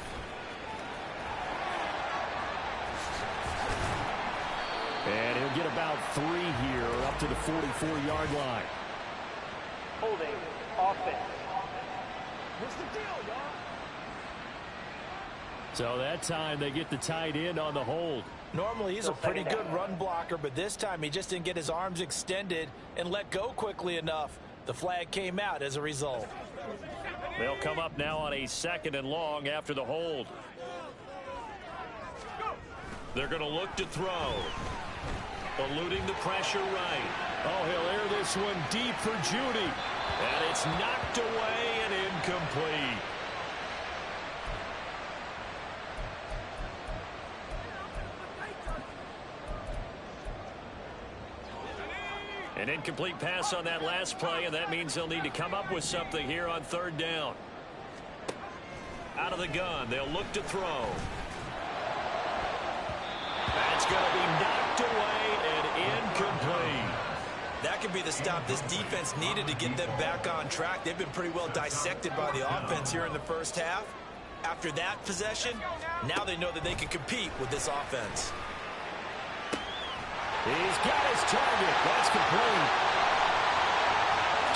And he'll get about 3 here up to the 44-yard line. Holding offense. What's the deal, y'all? So that time they get the tight end on the hold. Normally he's a pretty good run blocker, but this time he just didn't get his arms extended and let go quickly enough. The flag came out as a result. They'll come up now on a 2nd and long after the hold. They're going to look to throw. Eluding the pressure right. Oh, he'll air this one deep for Judy. And it's knocked away and incomplete. An incomplete pass on that last play, and that means they'll need to come up with something here on 3rd down. Out of the gun, they'll look to throw. That's going to be knocked away and incomplete. That could be the stop this defense needed to get them back on track. They've been pretty well dissected by the offense here in the first half. After that possession, now they know that they can compete with this offense. He's got his target. That's complete.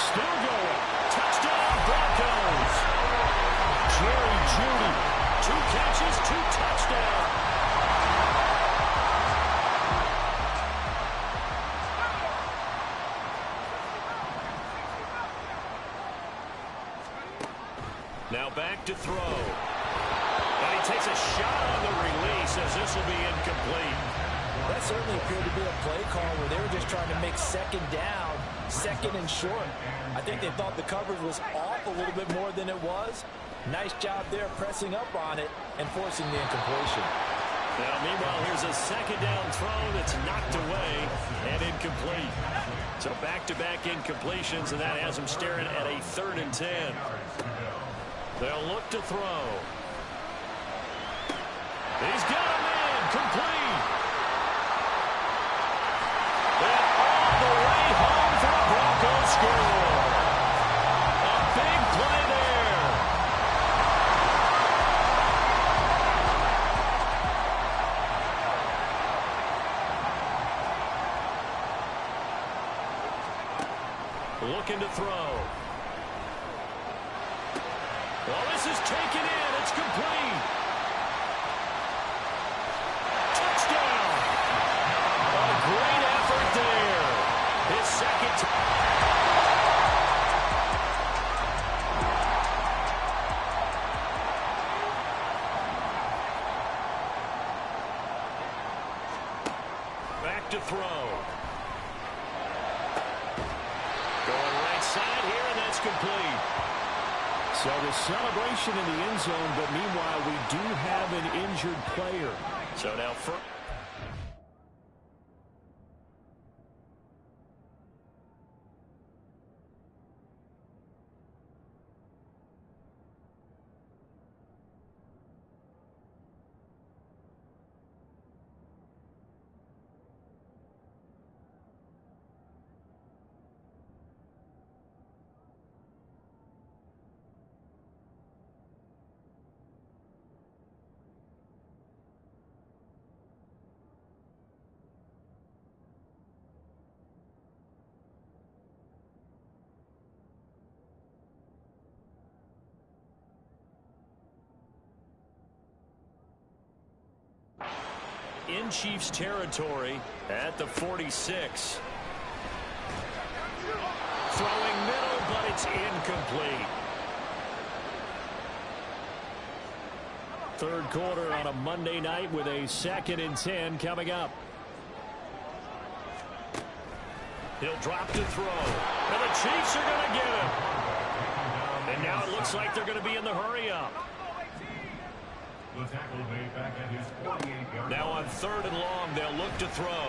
Still going. Touchdown, Broncos. Jerry Judy. 2 catches, 2 touchdowns. Now back to throw. And he takes a shot on the release as this will be incomplete. That certainly appeared to be a play call where they were just trying to make 2nd down, 2nd and short. I think they thought the coverage was off a little bit more than it was. Nice job there pressing up on it and forcing the incompletion. Now, meanwhile, here's a 2nd down throw that's knocked away and incomplete. So back-to-back incompletions, and that has them staring at a 3rd and 10. They'll look to throw. He's got a man, complete. And all the way home for a Broncos score. A big play there. Looking to throw. Well, this is taken in. It's complete. Touchdown. A great effort there. His 2nd time. Back to throw. Going right side here, and that's complete. So the celebration in the end zone, but meanwhile, we do have an injured player. So now in Chiefs territory at the 46. Throwing middle, but it's incomplete. 3rd quarter on a Monday night with a 2nd and 10 coming up. He'll drop to throw. And the Chiefs are going to get him. And now it looks like they're going to be in the hurry up. The tackle made back at his 48-yard line. Now on 3rd and long, they'll look to throw.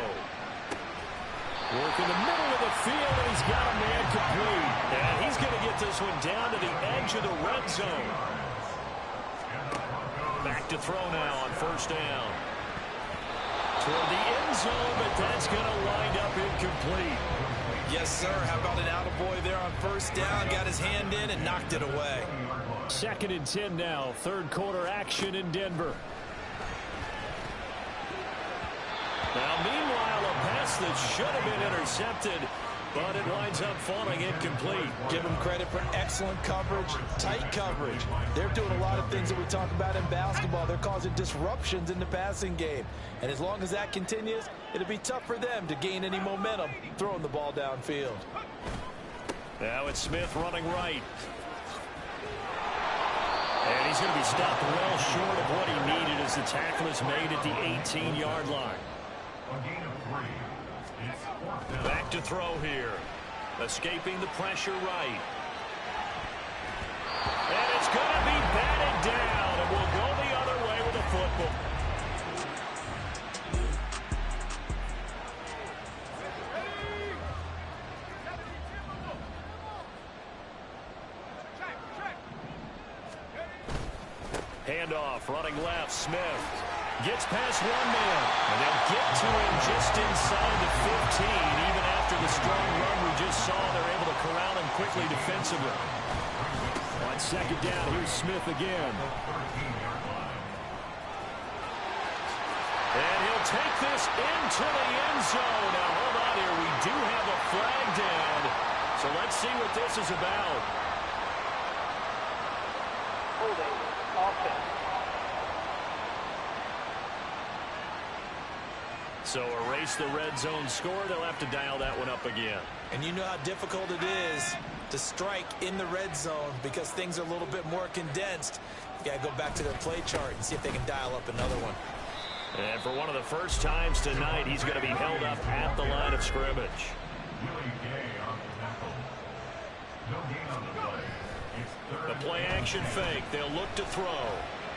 Work in the middle of the field, and he's got a man complete. And he's going to get this one down to the edge of the red zone. Back to throw now on 1st down. Toward the end zone, but that's going to wind up incomplete. Yes, sir. How about an attaboy there on 1st down? Got his hand in and knocked it away. 2nd and 10 now. 3rd quarter action in Denver. Now, meanwhile, a pass that should have been intercepted, but it winds up falling incomplete. Give them credit for excellent coverage, tight coverage. They're doing a lot of things that we talk about in basketball. They're causing disruptions in the passing game. And as long as that continues, it'll be tough for them to gain any momentum throwing the ball downfield. Now it's Smith running right. And he's going to be stopped well short of what he needed as the tackle is made at the 18-yard line. Back to throw here. Escaping the pressure right. And it's going to be batted down. And we'll go the other way with the football. Handoff, running left, Smith. Gets past one man, and they'll get to him just inside the 15. Even after the strong run we just saw, they're able to corral him quickly defensively. On 2nd down, here's Smith again. And he'll take this into the end zone. Now, hold on here. We do have a flag down. So let's see what this is about. Holding offense. So erase the red zone score. They'll have to dial that one up again. And you know how difficult it is to strike in the red zone because things are a little bit more condensed. You got to go back to their play chart and see if they can dial up another one. And for one of the first times tonight, he's going to be held up at the line of scrimmage. The play action fake. They'll look to throw.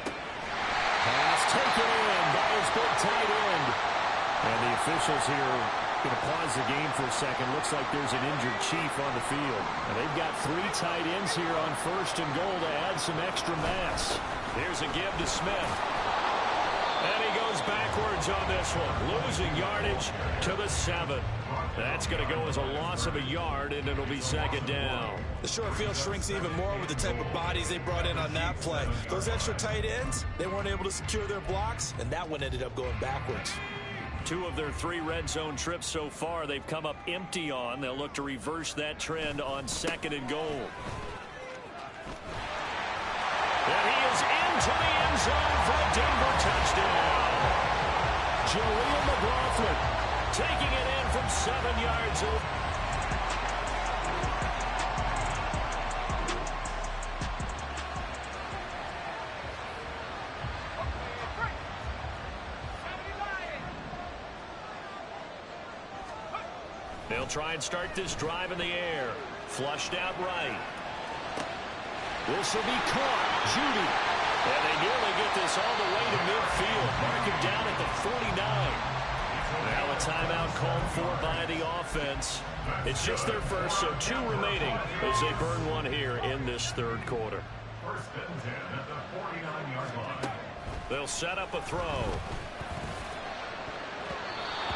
Pass taken in by his big tight end. And the officials here going to pause the game for a second. Looks like there's an injured Chief on the field. And they've got 3 tight ends here on 1st and goal to add some extra mass. Here's a give to Smith. And he goes backwards on this one. Losing yardage to the 7. That's going to go as a loss of a yard, and it'll be 2nd down. The short field shrinks even more with the type of bodies they brought in on that play. Those extra tight ends, they weren't able to secure their blocks, and that one ended up going backwards. 2 of their 3 red zone trips so far, they've come up empty on. They'll look to reverse that trend on 2nd and goal. And he is into the end zone for a Denver touchdown. Jaleel McLaughlin taking it in from 7 yards over. They'll try and start this drive in the air. Flushed out right. This will be caught. Judy. And they nearly get this all the way to midfield. Mark him down at the 49. Now a timeout called for by the offense. It's just their first, so 2 remaining as they burn one here in this 3rd quarter. 1st and 10 at the 49-yard line. They'll set up a throw.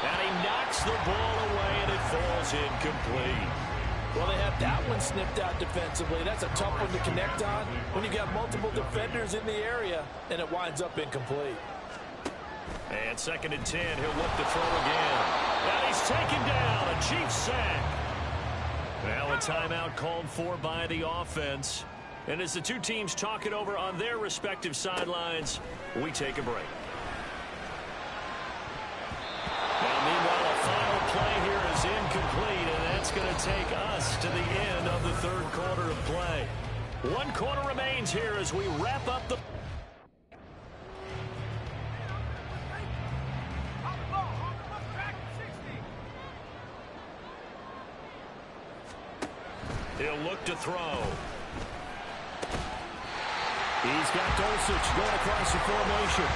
And he knocks the ball away, and it falls incomplete. Well, they have that one snipped out defensively. That's a tough one to connect on when you got multiple defenders in the area, and it winds up incomplete. And 2nd and 10, he'll look to throw again. And he's taken down, a Chiefs sack. Now a timeout called for by the offense. And as the 2 teams talk it over on their respective sidelines, we take a break. Now, meanwhile, a final play here is incomplete, and that's going to take us to the end of the 3rd quarter of play. 1 quarter remains here as we wrap up the... He'll look to throw. He's got Dulcich going across the formation.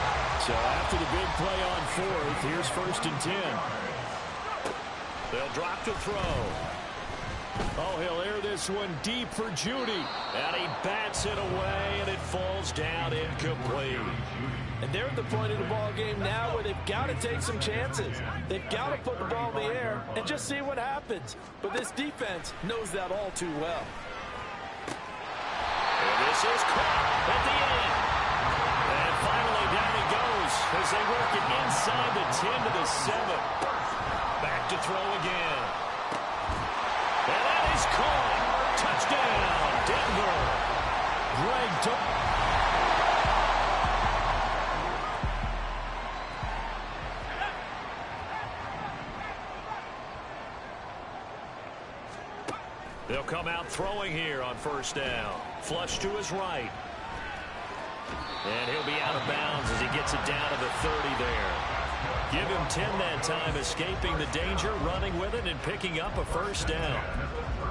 So after the big play on fourth, here's 1st and 10. They'll drop to throw. Oh, he'll air this one deep for Judy. And he bats it away, and it falls down incomplete. And they're at the point of the ball game now where they've got to take some chances. They've got to put the ball in the air and just see what happens. But this defense knows that all too well. And this is caught at the 8. And finally down he goes as they work it inside the 10 to the 7. Back to throw again. And that is caught. Touchdown, Denver. Greg Dulcich. They'll come out throwing here on 1st down. Flush to his right. And he'll be out of bounds as he gets it down to the 30 there. Give him 10 that time, escaping the danger, running with it, and picking up a 1st down.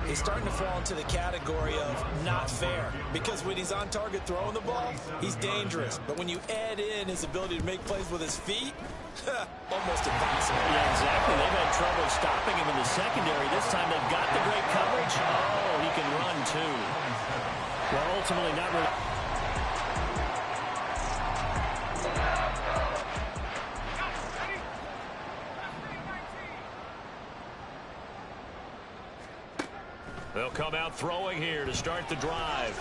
He's starting to fall into the category of not fair, because when he's on target throwing the ball, he's dangerous. But when you add in his ability to make plays with his feet, almost impossible. Yeah, exactly. They've had trouble stopping him in the secondary. This time they've got the great coverage. Oh, he can run too. Well, ultimately not really. They'll come out throwing here to start the drive.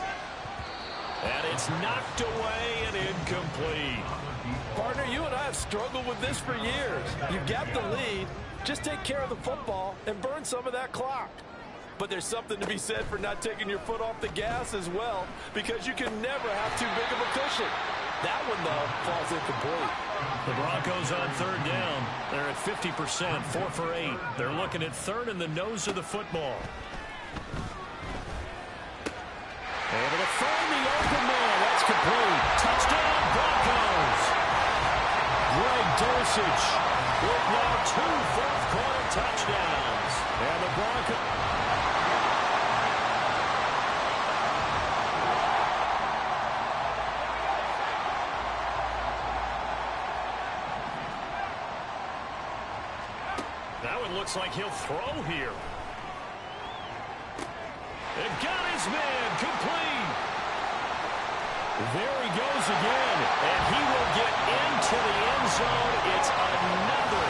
And it's knocked away and incomplete. Partner, you and I have struggled with this for years. You've got the lead. Just take care of the football and burn some of that clock. But there's something to be said for not taking your foot off the gas as well, because you can never have too big of a cushion. That one, though, falls incomplete. The Broncos on 3rd down. They're at 50%, 4 for 8. They're looking at 3rd in the nose of the football. Able to find the open man. That's complete. Touchdown, Broncos. Greg Dulcich With now 2 fourth-quarter touchdowns. and the Broncos. That one looks like he'll throw here. And got his man complete. There he goes again. And he will get into the end zone. It's another.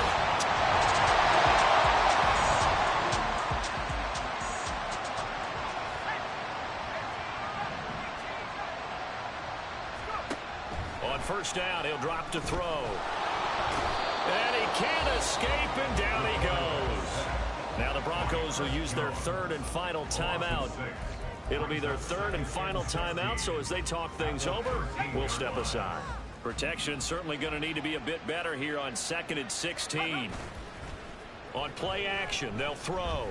On 1st down, he'll drop to throw. And he can't escape, and down he goes. Now the Broncos will use their 3rd and final timeout. It'll be their 3rd and final timeout, so as they talk things over, we'll step aside. Protection certainly going to need to be a bit better here on 2nd and 16. On play action, they'll throw.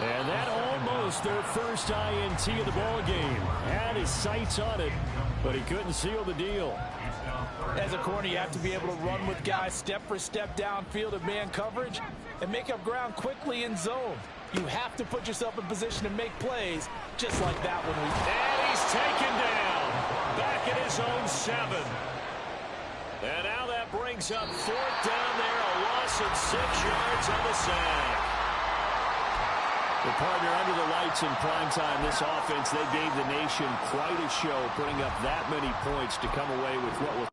And that almost their first INT of the ball game. Had his sights on it, but he couldn't seal the deal. As a corner, you have to be able to run with guys step for step downfield of man coverage and make up ground quickly in zone. You have to put yourself in position to make plays just like that one. And he's taken down. Back at his own 7. And now that brings up 4th down there. A loss of 6 yards on the sack. The partner under the lights in prime time, this offense, they gave the nation quite a show, putting up that many points to come away with what was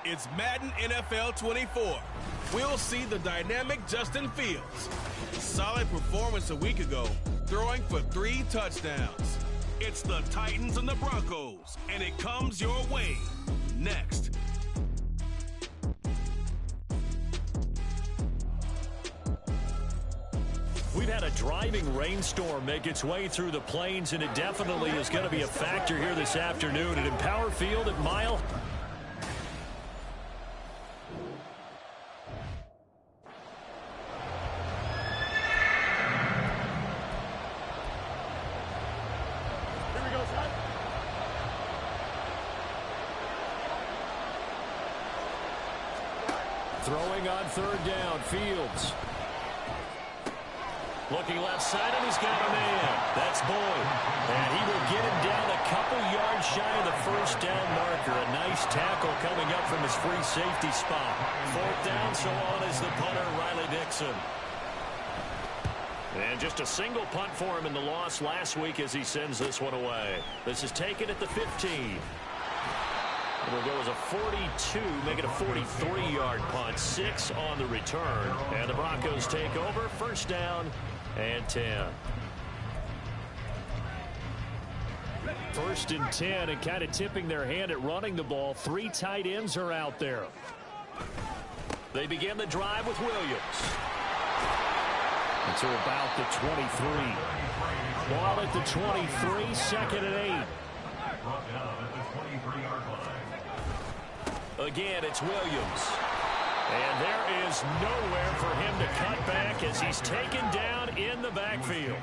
It's Madden NFL 24. We'll see the dynamic Justin Fields. Solid performance a week ago, throwing for 3 touchdowns. It's the Titans and the Broncos, and it comes your way next. We've had a driving rainstorm make its way through the plains, and it definitely is going to be a factor here this afternoon at Empower Field at Mile. Throwing on third down, Fields. Looking left side, and he's got a man. That's Boyd. And he will get him down a couple yards shy of the first down marker. A nice tackle coming up from his free safety spot. Fourth down, so on is the punter, Riley Dixon. And just a single punt for him in the loss last week as he sends this one away. This is taken at the 15. It'll go as a 42, make it a 43-yard punt. 6 on the return. And the Broncos take over. First down and 10. First and 10, and kind of tipping their hand at running the ball. 3 tight ends are out there. They begin the drive with Williams. Until about the 23. Ball at the 23, second and 8. Again, it's Williams. And there is nowhere for him to cut back as he's taken down in the backfield.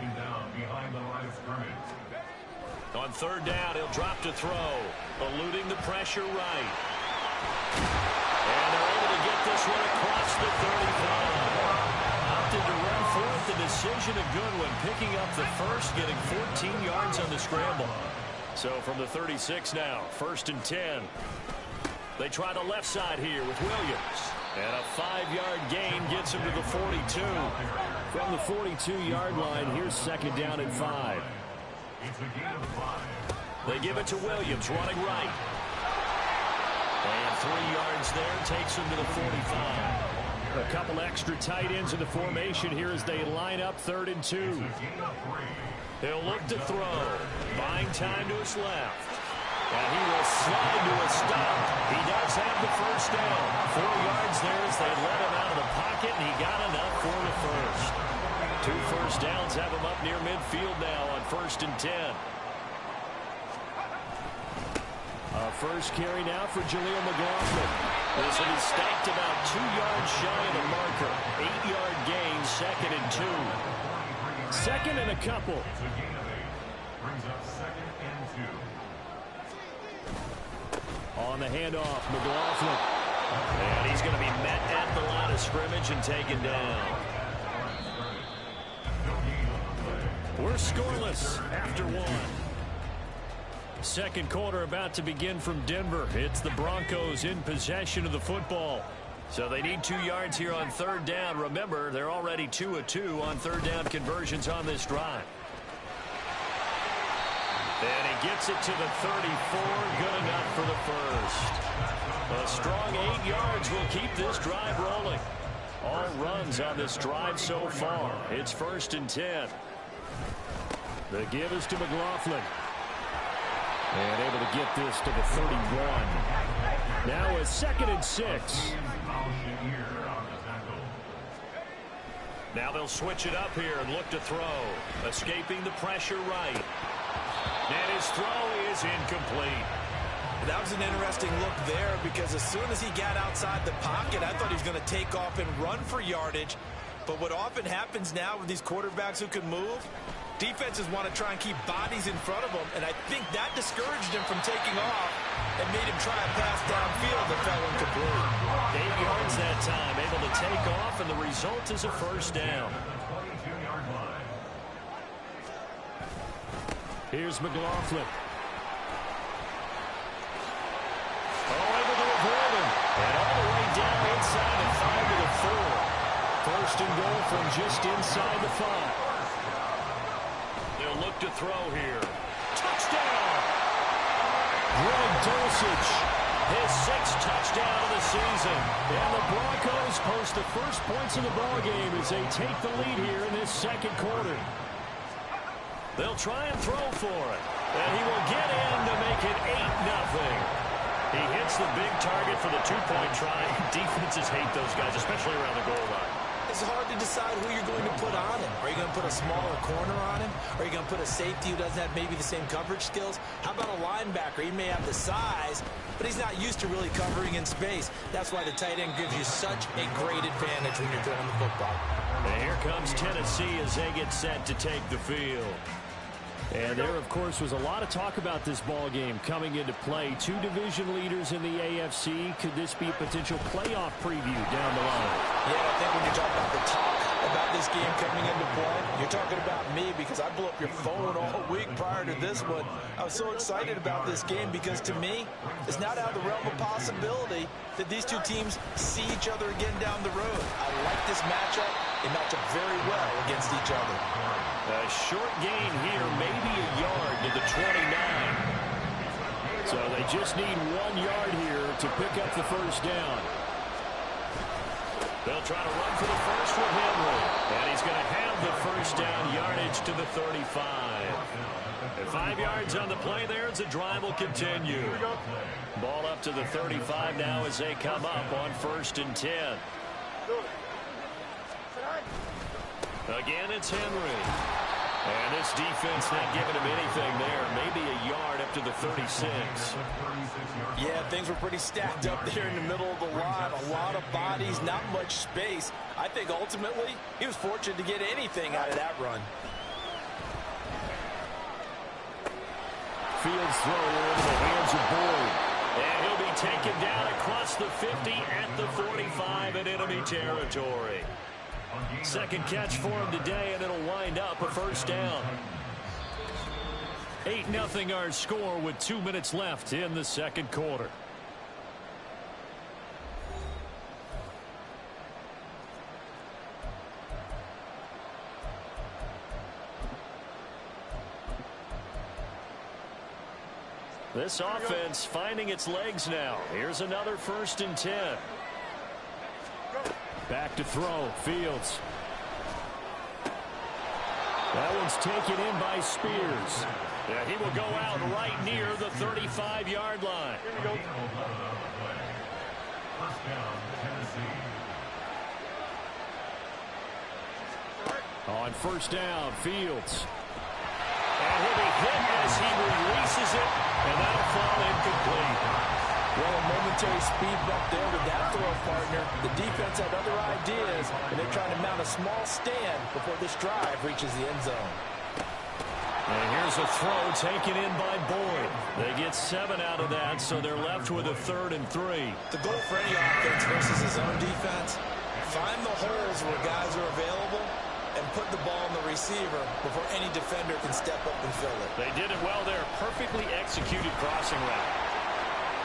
On third down, he'll drop to throw, eluding the pressure right. And they're able to get this one across the 35. Opted to run for it. The decision a good one, picking up the first, getting 14 yards on the scramble. So from the 36 now, first and 10. They try the left side here with Williams. And a 5-yard gain gets him to the 42. From the 42-yard line, here's second down and 5. They give it to Williams, running right. And 3 yards there, takes him to the 45. A couple extra tight ends in the formation here as they line up third and 2. He'll look to throw. Buying time to his left. And he will slide to a stop He does have the first down. 4 yards there as they let him out of the pocket, and he got enough for the first. 2 first downs have him up near midfield now on 1st and 10. First carry now for Jaleel McLaughlin. This will be stopped about 2 yards shy of the marker. 8-yard gain, 2nd and 2. 2nd and a couple. Brings up 2nd and 2. On the handoff, McLaughlin. And he's going to be met at the line of scrimmage and taken down. We're scoreless after 1. Second quarter about to begin from Denver. It's the Broncos in possession of the football. So they need 2 yards here on 3rd down. Remember, they're already 2 of 2 on 3rd down conversions on this drive. And he gets it to the 34. Good enough for the first. A strong 8 yards will keep this drive rolling. All runs on this drive so far. It's 1st and 10. The give is to McLaughlin. And able to get this to the 31. Now a 2nd and 6. Now they'll switch it up here and look to throw. Escaping the pressure right. And his throw is incomplete. That was an interesting look there because as soon as he got outside the pocket, I thought he was going to take off and run for yardage. But what often happens now with these quarterbacks who can move, defenses want to try and keep bodies in front of them, and I think that discouraged him from taking off and made him try a pass downfield that fell incomplete. 8 yards that time, able to take off, and the result is a first down. Here's McLaughlin. Able to avoid him, and all the way down inside the 5 to the 4. First and goal from just inside the 5. They'll look to throw here. Touchdown! Greg Dulcich. His 6th touchdown of the season. And the Broncos post the first points of the ballgame as they take the lead here in this second quarter. They'll try and throw for it. And he will get in to make it 8-0. He hits the big target for the 2-point try. Defenses hate those guys, especially around the goal line. It's hard to decide who you're going to put on him. Are you going to put a smaller corner on him? Are you going to put a safety who doesn't have maybe the same coverage skills? How about a linebacker? He may have the size, but he's not used to really covering in space. That's why the tight end gives you such a great advantage when you're throwing the football. And here comes Tennessee as they get set to take the field. And there, of course, was a lot of talk about this ball game coming into play. 2 division leaders in the AFC. Could this be a potential playoff preview down the line? Yeah, I think when you're talking about the talk about this game coming into play, you're talking about me because I blew up your phone all week prior to this one. I was so excited about this game because to me, it's not out of the realm of possibility that these two teams see each other again down the road. I like this matchup. They match up very well against each other. A short gain here, maybe a yard to the 29. So they just need 1 yard here to pick up the first down. They'll try to run for the first with Henry. And he's going to have the first down, yardage to the 35. And 5 yards on the play there as the drive will continue. Ball up to the 35 now as they come up on 1st and 10. Again, it's Henry. And this defense not giving him anything there. Maybe a yard up to the 36. Yeah, things were pretty stacked up there in the middle of the line. A lot of bodies, not much space. I think ultimately he was fortunate to get anything out of that run. Fields throw into the hands of Boyd. And he'll be taken down across the 50 at the 45 in enemy territory. Second catch for him today, and it'll wind up a first down. 8-0 our score with 2 minutes left in the second quarter. This offense finding its legs now. Here's another 1st and 10. Back to throw, Fields. That one's taken in by Spears. Yeah, he will go out right near the 35-yard line. First down, Tennessee. On first down, Fields. And he'll be hit as he releases it, and that'll fall incomplete. Well, a momentary speed bump there with that throw partner. The defense had other ideas, and they're trying to mount a small stand before this drive reaches the end zone. And here's a throw taken in by Boyd. They get 7 out of that, so they're left with a 3rd and 3. The goal for any offense versus his own defense, find the holes where guys are available and put the ball in the receiver before any defender can step up and fill it. They did it well there. Perfectly executed crossing route.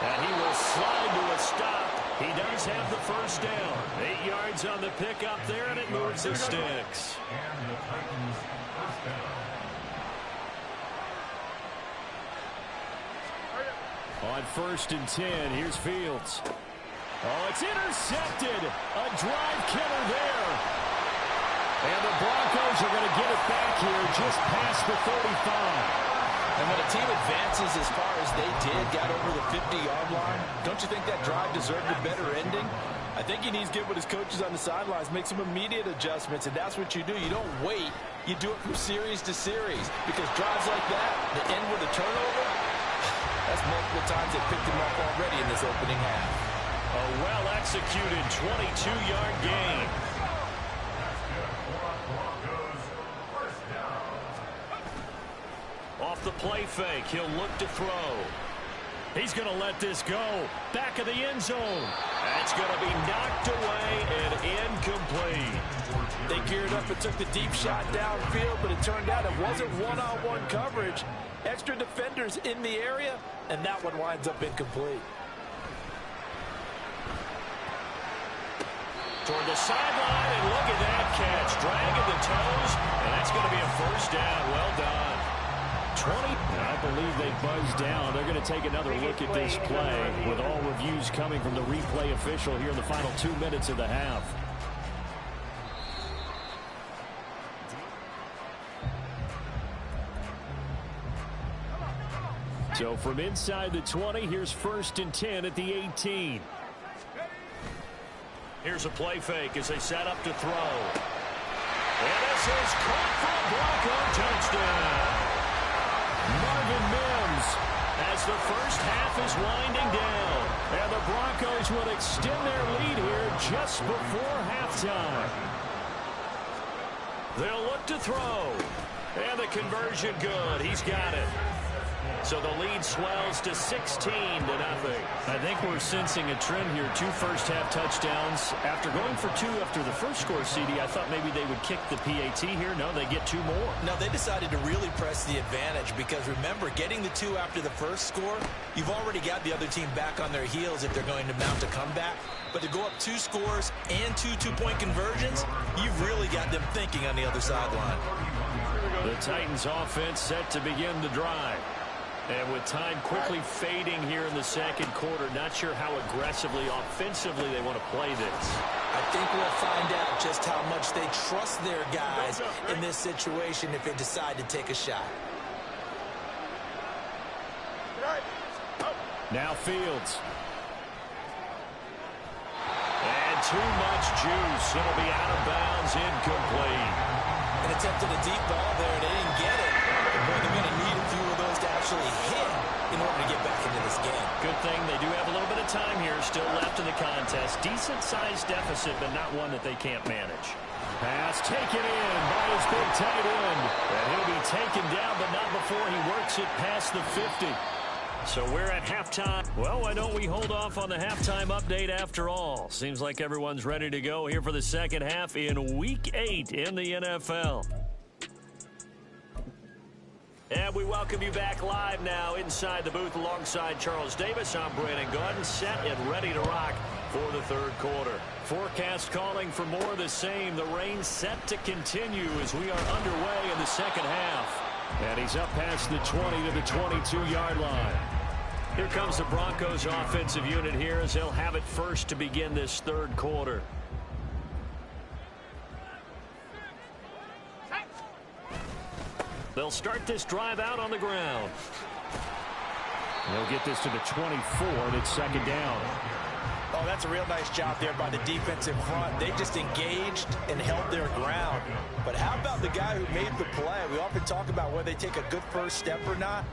And he will slide to a stop. He does have the first down. 8 yards on the pickup there, and it moves the sticks. And the Titans first down. On 1st and 10, here's Fields. Oh, it's intercepted. A drive killer there. And the Broncos are going to get it back here just past the 35. And when a team advances as far as they did, got over the 50-yard line, don't you think that drive deserved a better ending? I think he needs to get with his coaches on the sidelines, make some immediate adjustments, and that's what you do. You don't wait. You do it from series to series, because drives like that, the end with a turnover, that's multiple times they picked him up already in this opening half. A well-executed 22-yard gain. Off the play fake, he'll look to throw. He's going to let this go. Back of the end zone. That's going to be knocked away and incomplete. They geared up and took the deep shot downfield, but it turned out it wasn't one-on-one coverage. Extra defenders in the area, and that one winds up incomplete. Toward the sideline, and look at that catch. Dragging the toes, and that's going to be a first down. Well done. 20. I believe they buzzed down. They're going to take another look at this play with all reviews coming from the replay official here in the final 2 minutes of the half. So from inside the 20, here's 1st and 10 at the 18. Here's a play fake as they set up to throw. And this is caught for a Bronco touchdown. Marvin Mims as the first half is winding down. And the Broncos will extend their lead here just before halftime. They'll look to throw. And the conversion good. He's got it. So the lead swells to 16-0. I think we're sensing a trend here. 2 first-half touchdowns. After going for 2 after the first score, CD, I thought maybe they would kick the PAT here. No, they get 2 more. No, they decided to really press the advantage because, remember, getting the 2 after the first score, you've already got the other team back on their heels if they're going to mount a comeback. But to go up 2 scores and 2 two-point conversions, you've really got them thinking on the other sideline. The Titans offense set to begin the drive. And with time quickly fading here in the second quarter, not sure how aggressively, offensively they want to play this. I think we'll find out just how much they trust their guys in this situation if they decide to take a shot. Now Fields. And too much juice. It'll be out of bounds, incomplete. And attempted a deep ball there, and they didn't get it. Boy, they're going to need a few of those to actually hit in order to get back into this game. Good thing they do have a little bit of time here still left in the contest. Decent-sized deficit, but not one that they can't manage. Pass taken in by his big tight end. And he'll be taken down, but not before he works it past the 50. So we're at halftime. Well, why don't we hold off on the halftime update after all? Seems like everyone's ready to go here for the second half in Week 8 in the NFL. And we welcome you back live now inside the booth alongside Charles Davis. I'm Brandon Gaudin, set and ready to rock for the third quarter. Forecast calling for more of the same. The rain set to continue as we are underway in the second half. And he's up past the 20 to the 22-yard line. Here comes the Broncos offensive unit here as they'll have it first to begin this third quarter. They'll start this drive out on the ground. They'll get this to the 24, and it's second down. Oh, that's a real nice job there by the defensive front. They just engaged and held their ground. But how about the guy who made the play? We often talk about whether they take a good first step or not.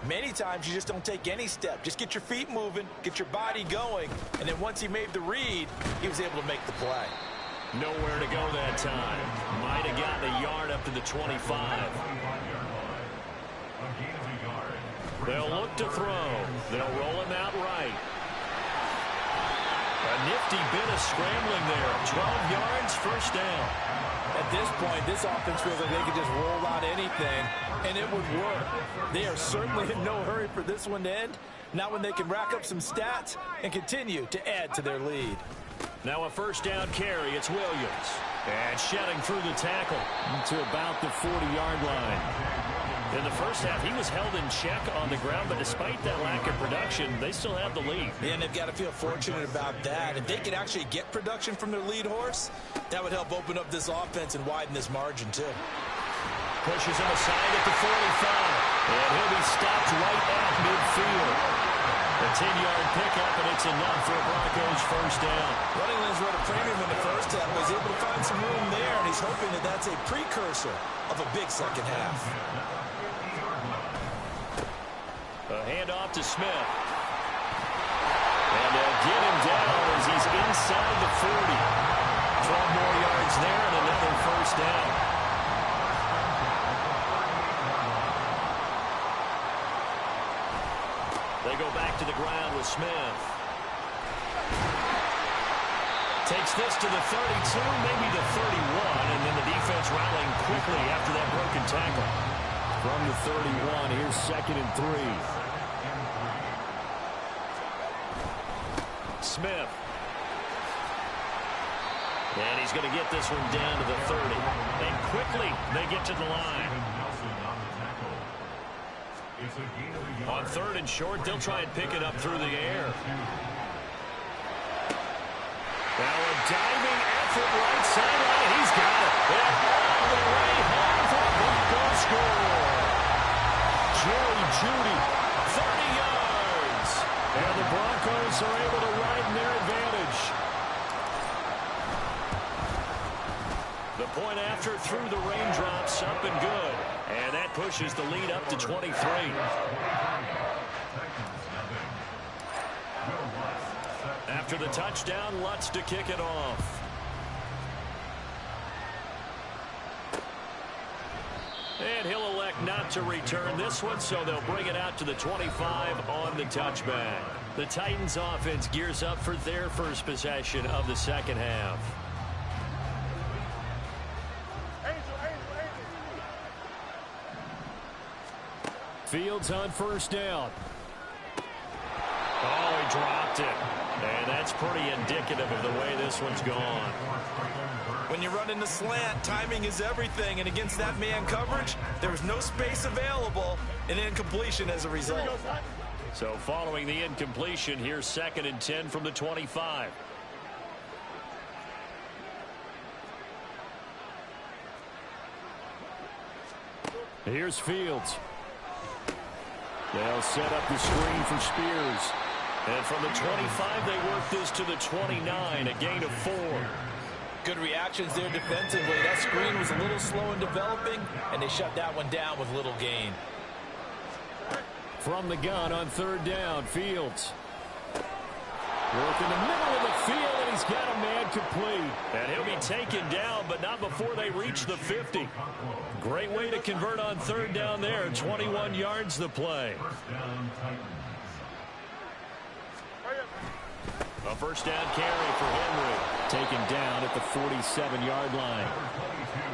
Many times you just don't take any step. Just get your feet moving, get your body going, and then once he made the read, he was able to make the play. Nowhere to go that time. Might have gotten a yard up to the 25. They'll look to throw. They'll roll him out right. A nifty bit of scrambling there. 12 yards, first down. At this point, this offense feels like they could just roll out anything, and it would work. They are certainly in no hurry for this one to end. Not when they can rack up some stats and continue to add to their lead. Now a first down carry. It's Williams. And shedding through the tackle to about the 40-yard line. In the first half, he was held in check on the ground, but despite that lack of production, they still have the lead. Yeah, and they've got to feel fortunate about that. If they could actually get production from their lead horse, that would help open up this offense and widen this margin, too. Pushes him aside at the 45, and he'll be stopped right at midfield. A 10-yard pickup, and it's enough for a Broncos first down. Running lanes were at a premium in the first half. Was able to find some room there, and he's hoping that that's a precursor of a big second half. A handoff to Smith. And they'll get him down as he's inside the 40. 12 more yards there and another first down. They go back to the ground with Smith. Takes this to the 32, maybe the 31, and then the defense rallying quickly after that broken tackle. From the 31, here's 2nd and 3. Smith. And he's going to get this one down to the 30. And quickly, they get to the line. On 3rd and short, they'll try and pick it up through the air. Now a diving effort right sideline. He's got it. And all the way home for a Broncos score. Jerry Jeudy, 30 yards. And the Broncos are able to widen their advantage. The point after through the raindrops, up and good. And that pushes the lead up to 23. After the touchdown, Lutz to kick it off. And he'll elect not to return this one, so they'll bring it out to the 25 on the touchback. The Titans offense gears up for their first possession of the second half. Fields on first down. Oh, he dropped it. And that's pretty indicative of the way this one's gone. When you run in the slant, timing is everything. And against that man coverage, there was no space available, and incompletion as a result. So following the incompletion, here's 2nd and 10 from the 25. Here's Fields. They'll set up the screen for Spears. And from the 25, they work this to the 29, a gain of 4. Good reactions there defensively. That screen was a little slow in developing, and they shut that one down with little gain. From the gun on 3rd down, Fields. Work in the middle of the field, and he's got a man complete. And he'll be taken down, but not before they reach the 50. Great way to convert on 3rd down there. 21 yards the play. A first down carry for Henry. Taken down at the 47-yard line.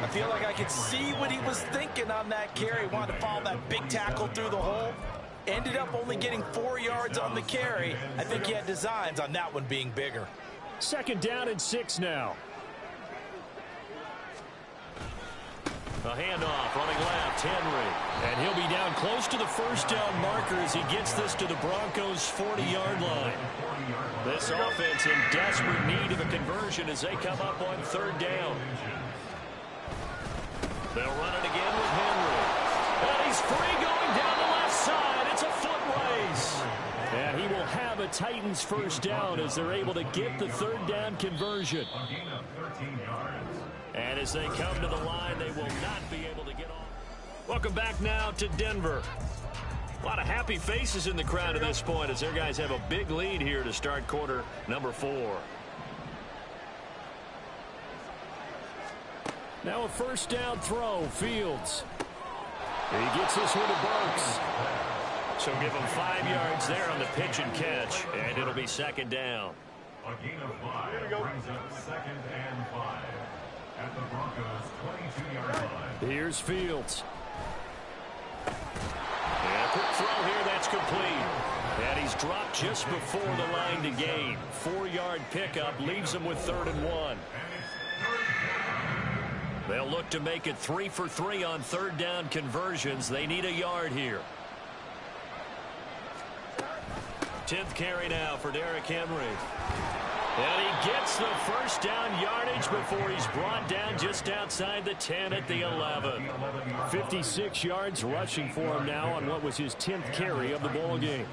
I feel like I could see what he was thinking on that carry. Wanted to follow that big tackle through the hole. Ended up only getting 4 yards on the carry. I think he had designs on that one being bigger. 2nd down and 6 now. A handoff running left, Henry. And he'll be down close to the first down marker as he gets this to the Broncos' 40-yard line. This offense in desperate need of a conversion as they come up on 3rd down. They'll run it again with Henry. And he's free going down the left side. It's a foot race. And he will have it Titans first down as they're able to get the third down conversion. A gain of 13 yards. And as they come to the line, they will not be able to get on. Welcome back now to Denver. A lot of happy faces in the crowd at this point as their guys have a big lead here to start quarter number 4. Now a first down throw, Fields. He gets this one to Burks. So give him 5 yards there on the pitch and catch, and it'll be second down. A gain of 5 brings up second and 5 at the Broncos' 22-yard line. Here's Fields. And a quick throw here, that's complete. And he's dropped just before the line to gain. 4-yard pickup leaves him with 3rd and 1. They'll look to make it 3 for 3 on third down conversions. They need a yard here. 10th carry now for Derrick Henry. And he gets the first down yardage before he's brought down just outside the 10 at the 11. 56 yards rushing for him now on what was his 10th carry of the ball game.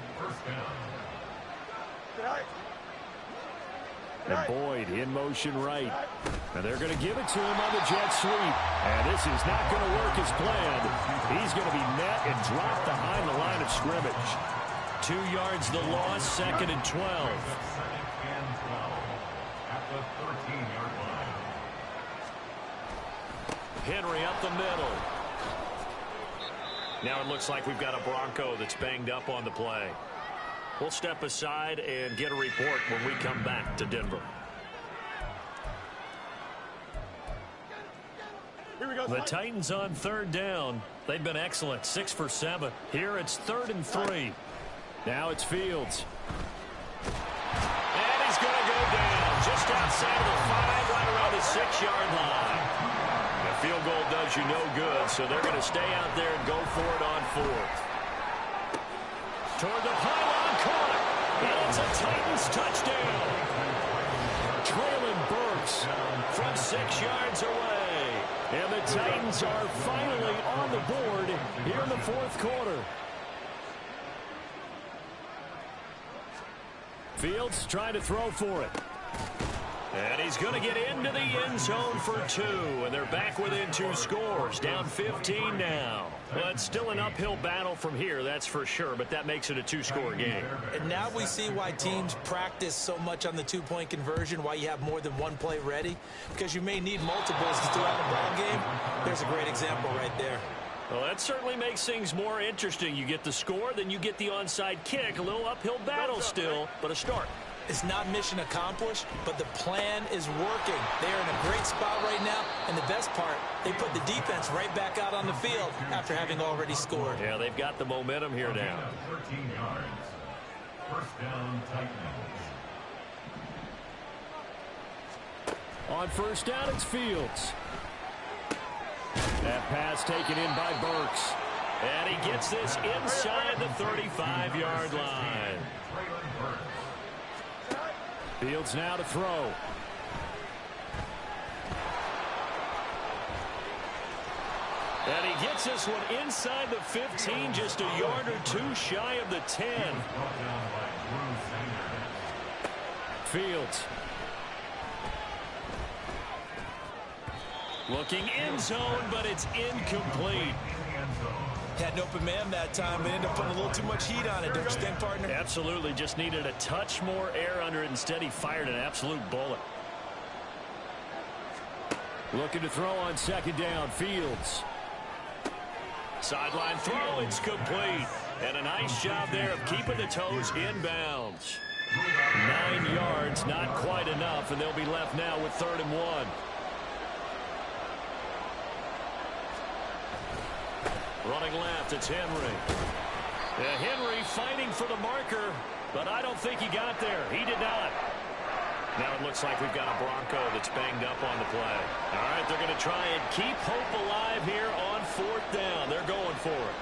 And Boyd in motion right. And they're going to give it to him on the jet sweep. And this is not going to work as planned. He's going to be met and dropped behind the line of scrimmage. 2 yards the loss, 2nd and 12. At the 13-yard line. Henry up the middle. Now it looks like we've got a Bronco that's banged up on the play. We'll step aside and get a report when we come back to Denver. The Titans on third down. They've been excellent, 6 for 7. Here it's 3rd and 3. Now it's Fields. And he's going to go down just outside of the 5, right around the 6-yard line. The field goal does you no good, so they're going to stay out there and go for it on 4th. Toward the pylon, caught. And it's a Titans touchdown. Traylon Burks From 6 yards away. And the Titans are finally on the board here in the 4th quarter. Fields trying to throw for it. And he's going to get into the end zone for 2. And they're back within 2 scores. Down 15 now. Well, it's still an uphill battle from here, that's for sure. But that makes it a 2-score game. And now we see why teams practice so much on the 2-point conversion, why you have more than one play ready. Because you may need multiples throughout the ball game. There's a great example right there. Well, that certainly makes things more interesting. You get the score, then you get the onside kick. A little uphill battle still, but a start. It's not mission accomplished, but the plan is working. They're in a great spot right now, and the best part, they put the defense right back out on the field after having already scored. Yeah, they've got the momentum here now. 13 yards. First down, Titans. On first down, it's Fields. That pass taken in by Burks. And he gets this inside the 35-yard line. Fields now to throw. And he gets this one inside the 15, just a yard or 2 shy of the 10. Fields. Looking end zone, but it's incomplete. Had an open man that time, but ended up putting a little too much heat on it. Don't you think, partner? Absolutely. Just needed a touch more air under it. Instead, he fired an absolute bullet. Looking to throw on second down. Fields. Sideline throw. It's complete. And a nice job there of keeping the toes inbounds. 9 yards, not quite enough, and they'll be left now with 3rd and 1. Running left, it's Henry. Henry fighting for the marker, but I don't think he got there. He did not. Now it looks like we've got a Bronco that's banged up on the play. All right, they're going to try and keep hope alive here on 4th down. They're going for it.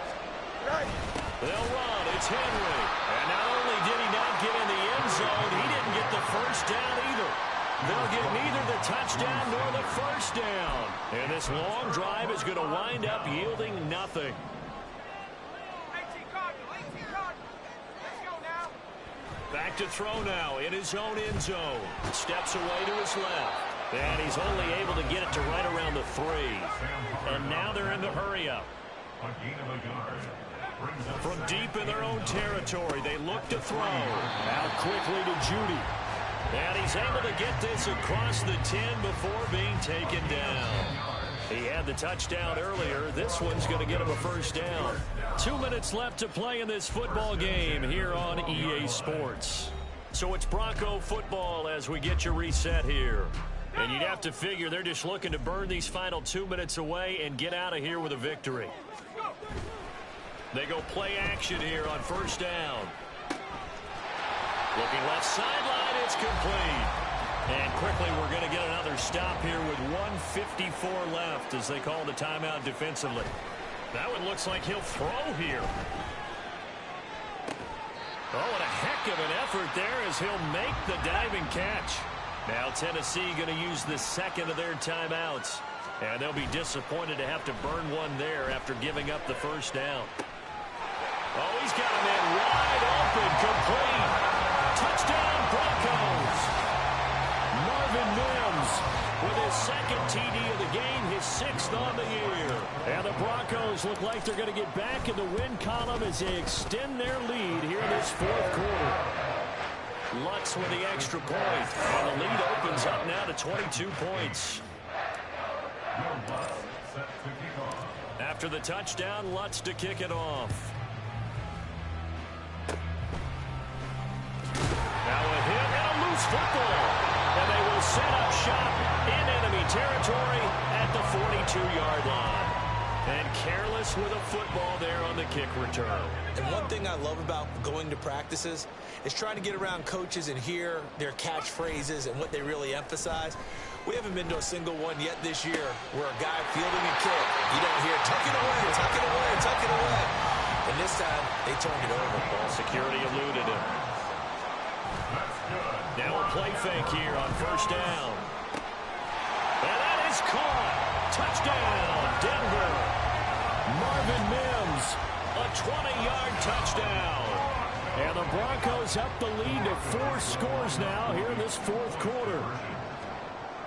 They'll run. It's Henry. And not only did he not get in the end zone, he didn't get the first down either. They'll get neither the touchdown nor the first down. And this long drive is going to wind up yielding nothing. 18 Cardinal, 18 Cardinal. Let's go now. Back to throw now in his own end zone. Steps away to his left. And he's only able to get it to right around the 3. And now they're in the hurry-up. From deep in their own territory, they look to throw. Out quickly to Judy. And he's able to get this across the 10 before being taken down. He had the touchdown earlier. This one's going to get him a first down. 2 minutes left to play in this football game here on EA Sports. So it's Bronco football as we get you reset here. And you'd have to figure they're just looking to burn these final 2 minutes away and get out of here with a victory. They go play action here on first down. Looking left sideline, it's complete. And quickly we're going to get another stop here with 1:54 left as they call the timeout defensively. That one looks like he'll throw here. Oh, and a heck of an effort there as he'll make the diving catch. Now Tennessee going to use the second of their timeouts. And they'll be disappointed to have to burn one there after giving up the first down. Oh, he's got him in wide open, complete. Touchdown, Broncos. Marvin Mims with his second TD of the game, his 6th on the year. And the Broncos look like they're going to get back in the win column as they extend their lead here in this 4th quarter. Lutz with the extra point, and the lead opens up now to 22 points. After the touchdown, Lutz to kick it off. Now a hit and a loose football. And they will set up shop in enemy territory at the 42-yard line. And careless with a football there on the kick return. And one thing I love about going to practices is trying to get around coaches and hear their catchphrases and what they really emphasize. We haven't been to a single one yet this year where a guy fielding a kick, you don't hear, tuck it away, tuck it away, tuck it away. And this time, they turned it over. Ball security eluded him. Now a play fake here on first down. And that is caught. Touchdown, Denver. Marvin Mims, a 20-yard touchdown. And the Broncos up the lead to 4 scores now here in this 4th quarter.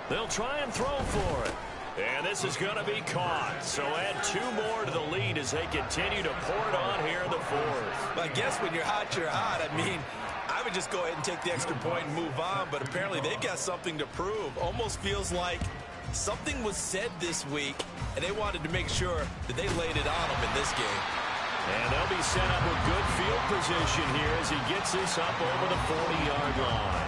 They'll try and throw for it. And this is going to be caught. So add 2 more to the lead as they continue to pour it on here in the 4th. I guess when you're hot, you're hot. I mean, I would just go ahead and take the extra point and move on, but apparently they've got something to prove. Almost feels like something was said this week, and they wanted to make sure that they laid it on them in this game. And they'll be set up with good field position here as he gets this up over the 40-yard line.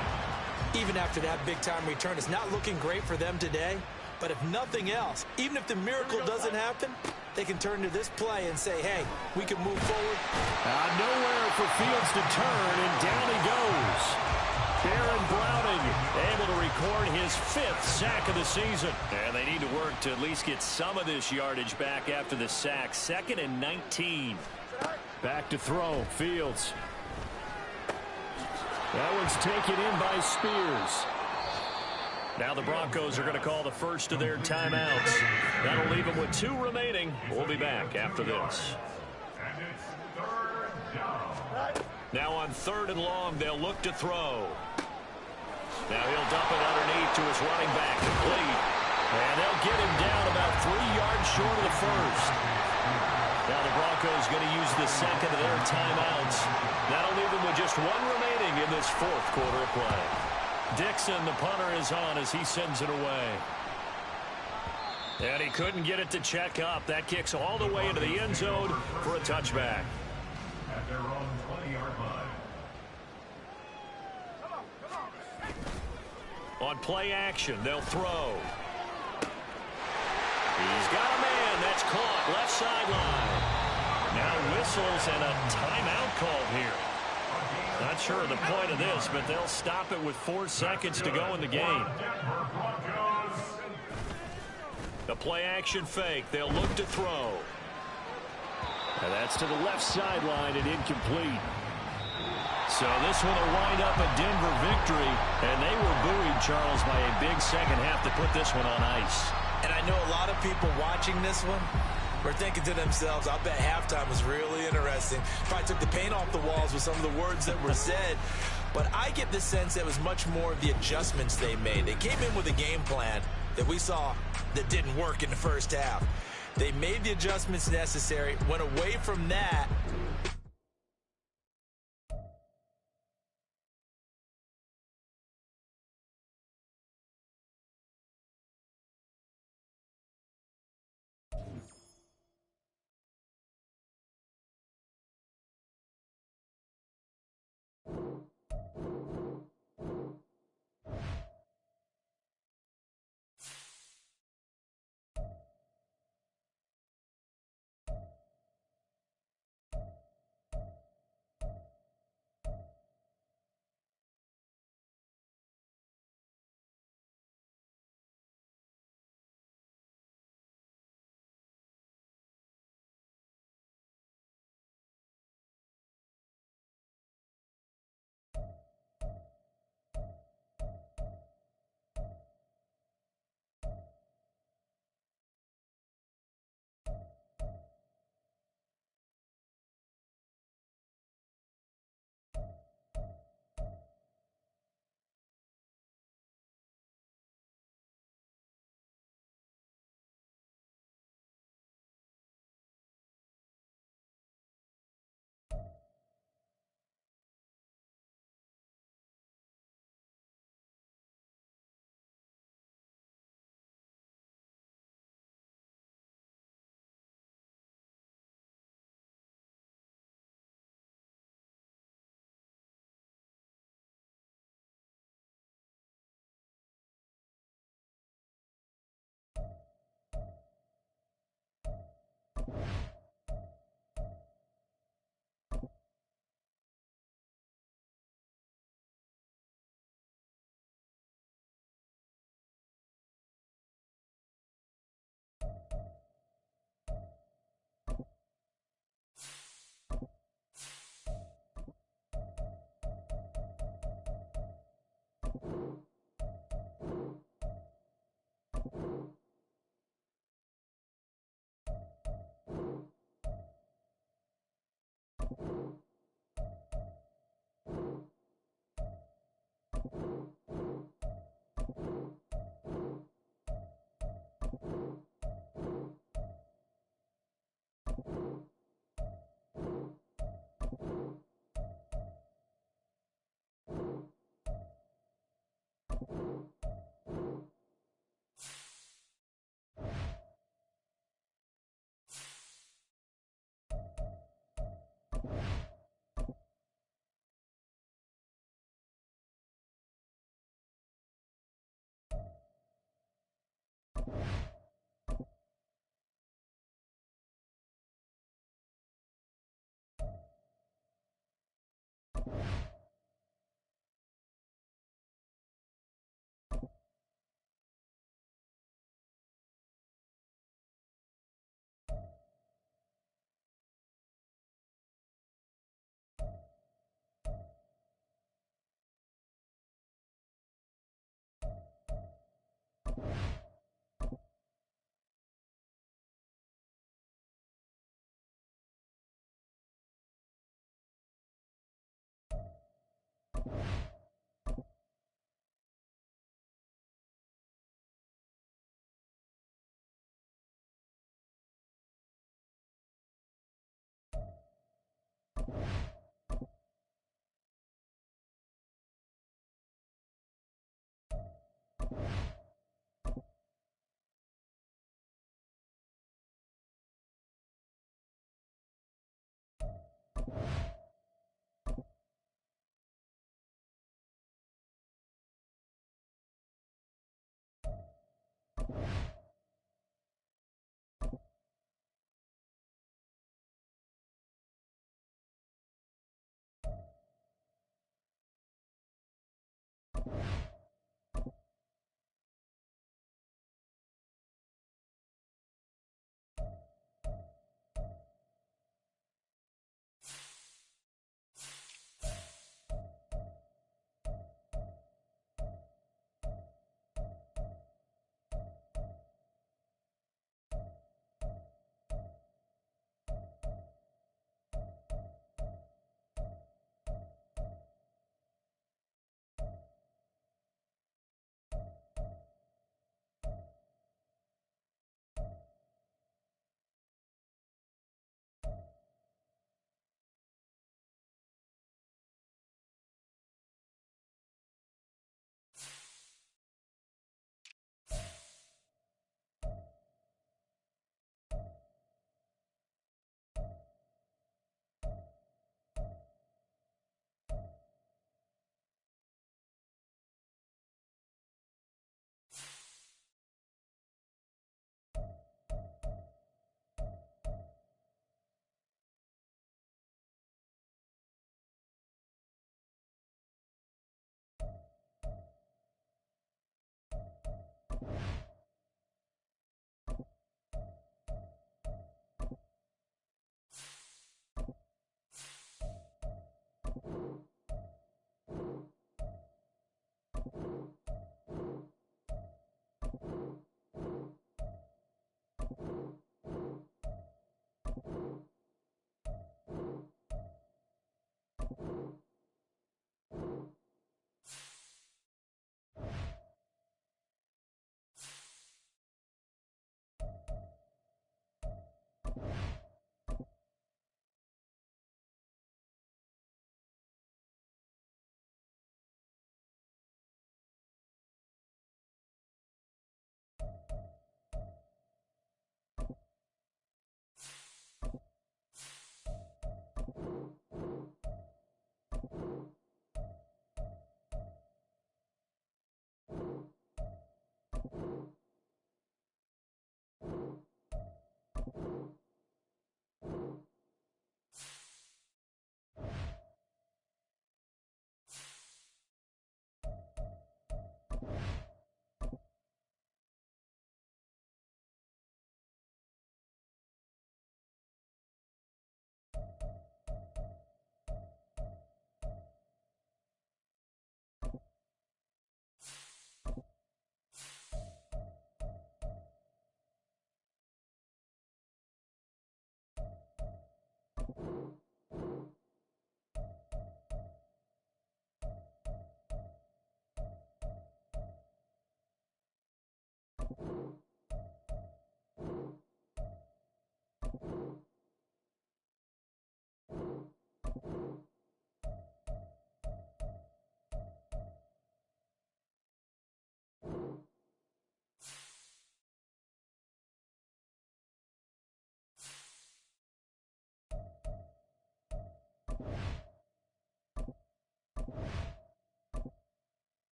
Even after that big-time return, it's not looking great for them today. But if nothing else, even if the miracle doesn't happen, they can turn to this play and say, hey, we can move forward. Nowhere for Fields to turn, and down he goes. Baron Browning able to record his 5th sack of the season. And they need to work to at least get some of this yardage back after the sack. 2nd and 19. Back to throw, Fields. That one's taken in by Spears. Now the Broncos are going to call the first of their timeouts. That'll leave them with 2 remaining. We'll be back after this. Now on 3rd and long, they'll look to throw. Now he'll dump it underneath to his running back, complete. And they'll get him down about 3 yards short of the 1st. Now the Broncos going to use the 2nd of their timeouts. That'll leave them with just 1 remaining in this 4th quarter of play. Dixon, the punter, is on as he sends it away. And he couldn't get it to check up. That kicks all the way into the end zone for a touchback. At their own 20-yard line. On play action, they'll throw. He's got a man. That's caught. Left sideline. Now whistles and a timeout called here. Not sure of the point of this, but they'll stop it with 4 seconds to go in the game. The play action fake. They'll look to throw. And that's to the left sideline and incomplete. So this one will wind up a Denver victory. And they were buoyed, Charles, by a big second half to put this one on ice. And I know a lot of people watching this one, were thinking to themselves, I'll bet halftime was really interesting. Probably took the paint off the walls with some of the words that were said. But I get the sense that it was much more of the adjustments they made. They came in with a game plan that we saw that didn't work in the first half. They made the adjustments necessary, went away from that.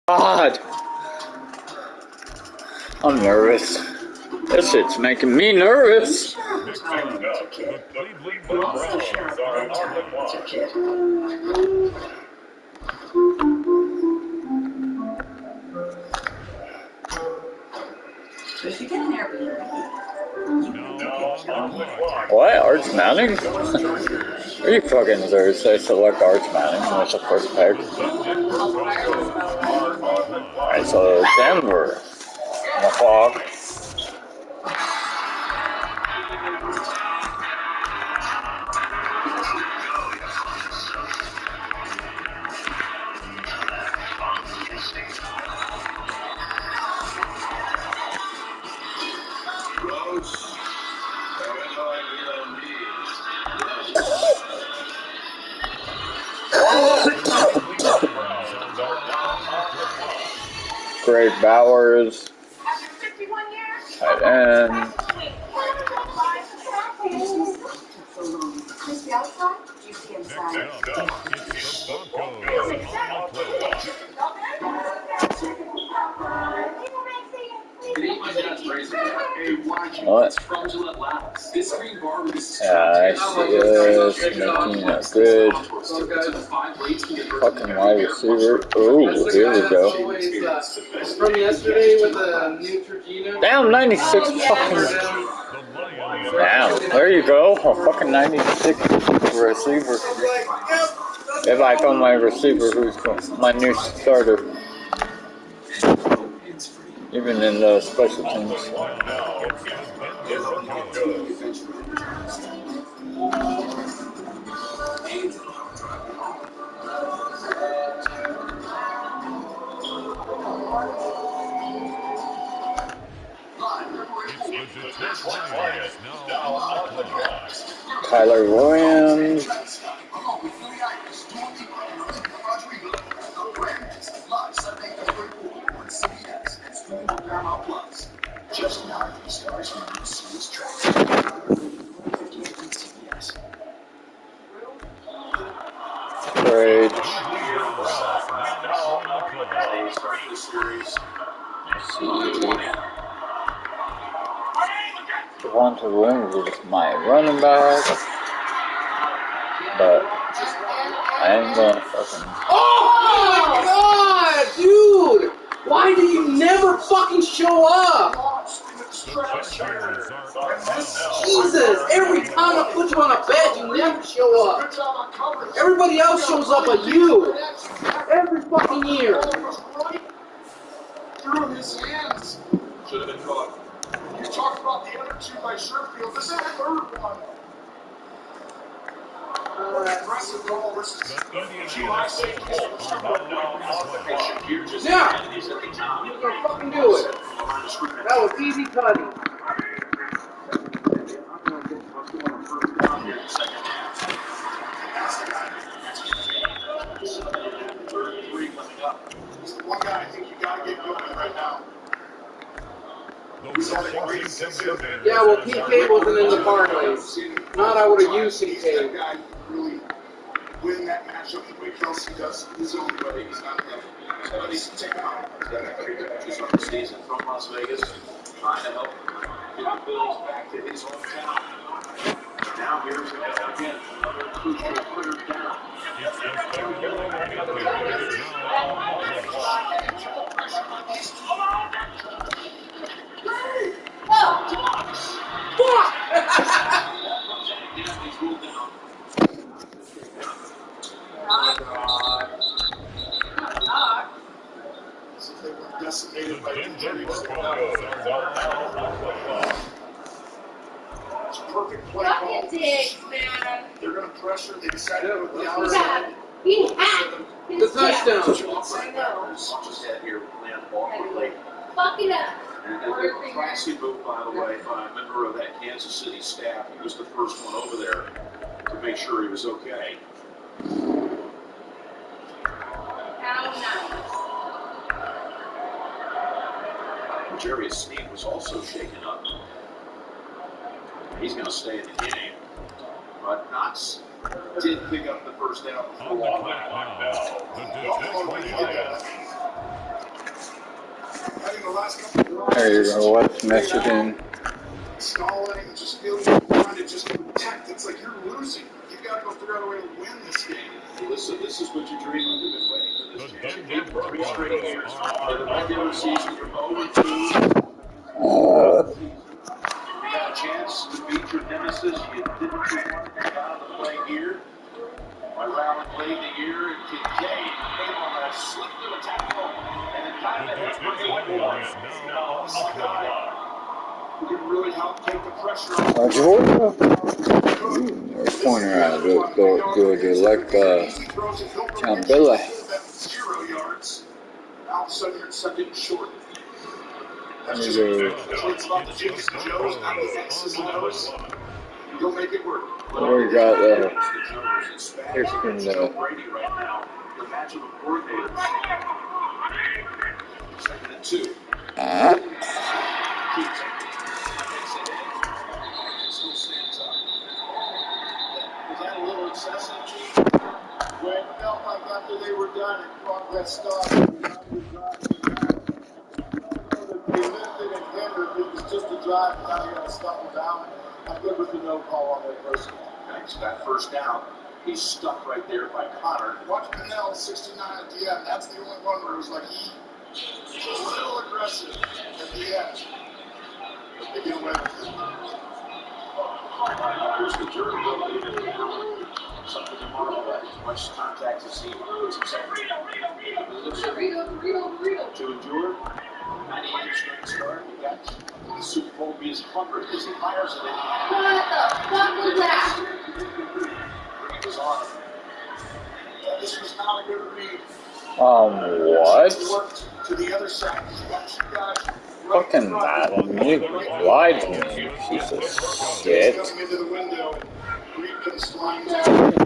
God. I'm nervous. This shit's making me nervous. Next up, the Cleveland Browns are on the clock. If you get an Airbnb, What? Arch Manning? Are you fucking serious? I select Arch Manning as the first pick. Alright, so Denver. The Hawks. Great Bowers, tight end. What? Yeah, I see this making a good fucking wide receiver. Oh, here we go. From yesterday with the Neutrogena. Damn, 96 fucking. Damn, there you go. A fucking 96 receiver. If I found my receiver, who's my new starter. Even in the special teams. Tyler Williams. Just now, these stars from the Series track. 58 TBS. Great. Starting the series. Devonta Williams is my running back. But I ain't gonna fucking. Oh my god, dude! Why do you never fucking show up? Jesus, every time I put you on a bed, you never show up. Everybody else shows up but you. Every fucking year. Through his hands. Should have been caught. You talked about the other two by Sherfield. This is the third one. Aggressive goal versus July safeties. Yeah, you're gonna fucking do it. That was easy cutting. He's the one guy I think you gotta get going right now. He's had a great season. Yeah, well, PK wasn't in the parlays. Not I would have used PK. Guy really win that matchup the way Kelsey does his own way. He's not somebody's taking on. He's got a great matches on the season from Las Vegas, trying to help get the Bills back to his hometown. Now here's again another crucial clear down. Decimated by Jerry. It's a perfect play call. They're going to pressure. They decided to go the outside. The touchdown. Just had here land the ball quickly. Fuck it up. And a classy move, by the way, by a member of that Kansas City staff. He was the first one over there to make sure he was okay. Jerry Sneed was also shaken up. He's going to stay in the game. But Knox did pick up the first down. There you go, what's Michigan? Stalling, just feeling trying to just protect. It's like you're losing. You've got to go figure out a way to win this game. Well, listen, this is what you dream of. You've been waiting for this championship for 3 straight years. In the regular season, you're 0-2. You got a chance to beat your nemesis. You didn't want to get out of the play here. Went around and played the year, and Kincaid came on that slip to the tackle, and it kind of hit who can really help take the pressure off. Georgia? Corner out, Georgia, like Chambilla. 0 yards. All of a sudden, you're second and short. That's just it's about the Jimmys and Joes, not the X's and O's. You'll make it work. We got here's been Brady right now. The match of the coordinators. Second and 2. Still stands up. Was that a little excessive, Chief? Well, it felt like after they were done and progress started. They lifted and hindered. It was just a drive, and now you got to stumble down. I'm good with the no call on their first one. Thanks. That first down, he's stuck right there by Connor. Watch Pinnell, 69 at the end. That's the only one where it was like he was a little aggressive at the end. But they get away with it. Here's the durability. Something tomorrow that as much contact as he puts himself to endure. 98 straight start. We got the Super Bowl be his 100th as he hires it in. What the fuck was that? He was on him. This was not a good read. What? To the other side. Fucking Madden, you lied to me, you piece of shit.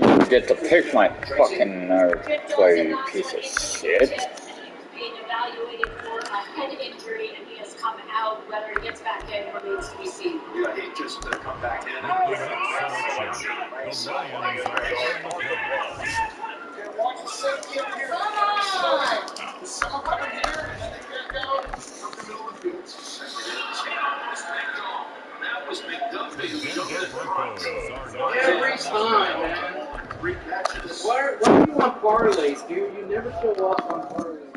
You get to pick my fucking player, you piece of shit. Being evaluated for a head injury, and he has come out. Whether he gets back in remains to be seen. Yeah, he just come back in. Watch the safety up here. Some of them here, and then they get down from the middle of the field. That was McDuffie who jumped it. Every time, man. 3 catches. Why do you want parlays, dude? You never show up on parlays.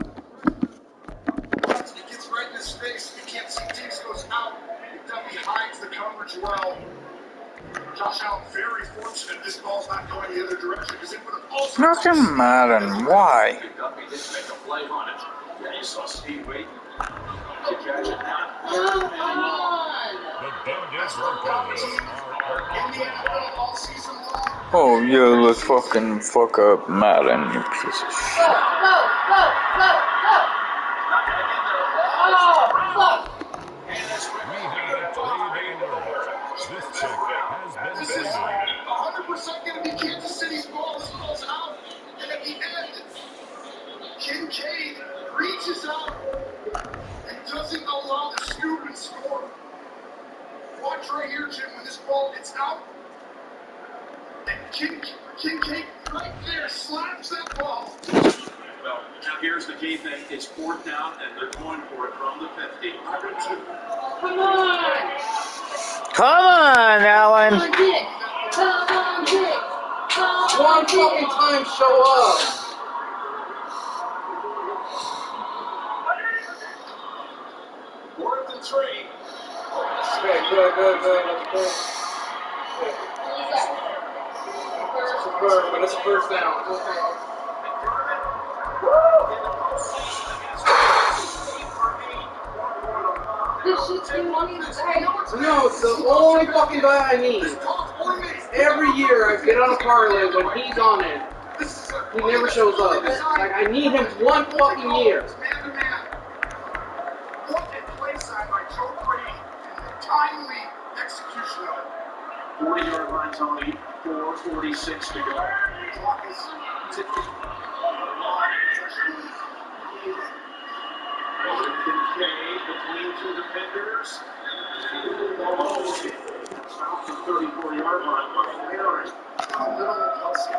It gets right in his face. You can't see Diggs goes out. McDuffie hides the coverage well. Josh Allen very fortunate this ball's not going the other direction because it would have also. Nothing Madden, why? McDuffie didn't make a play on it. Yeah, you saw Steve waiting to catch it now. Come on! Oh yeah, let's fucking fuck up Madden, you piece of shit. This is 100% going to be Kansas City's ball. This goes out, and at the end, Kincaid reaches out and doesn't allow the scoop and score. Watch right here, Jim, when this ball gets out, and Kincaid right there slaps that ball. Well, now here's the key thing. It's 4th down, and they're going for it from the 50. Come on! Come on, Alan! One fucking time, show up! Fourth and 3. Okay, good. That's a first down. No, it's the only fucking guy I need. Every year I get on a parlay when he's on it. He never shows up. Like, I need him one fucking year. What a play side by Joe Brady and the timely execution of it. 40-yard line, Tony. 4:46 to go. Clock is ticking. Kincaid between 2 defenders. South to 34-yard line. What a Herring. Little Kelsey.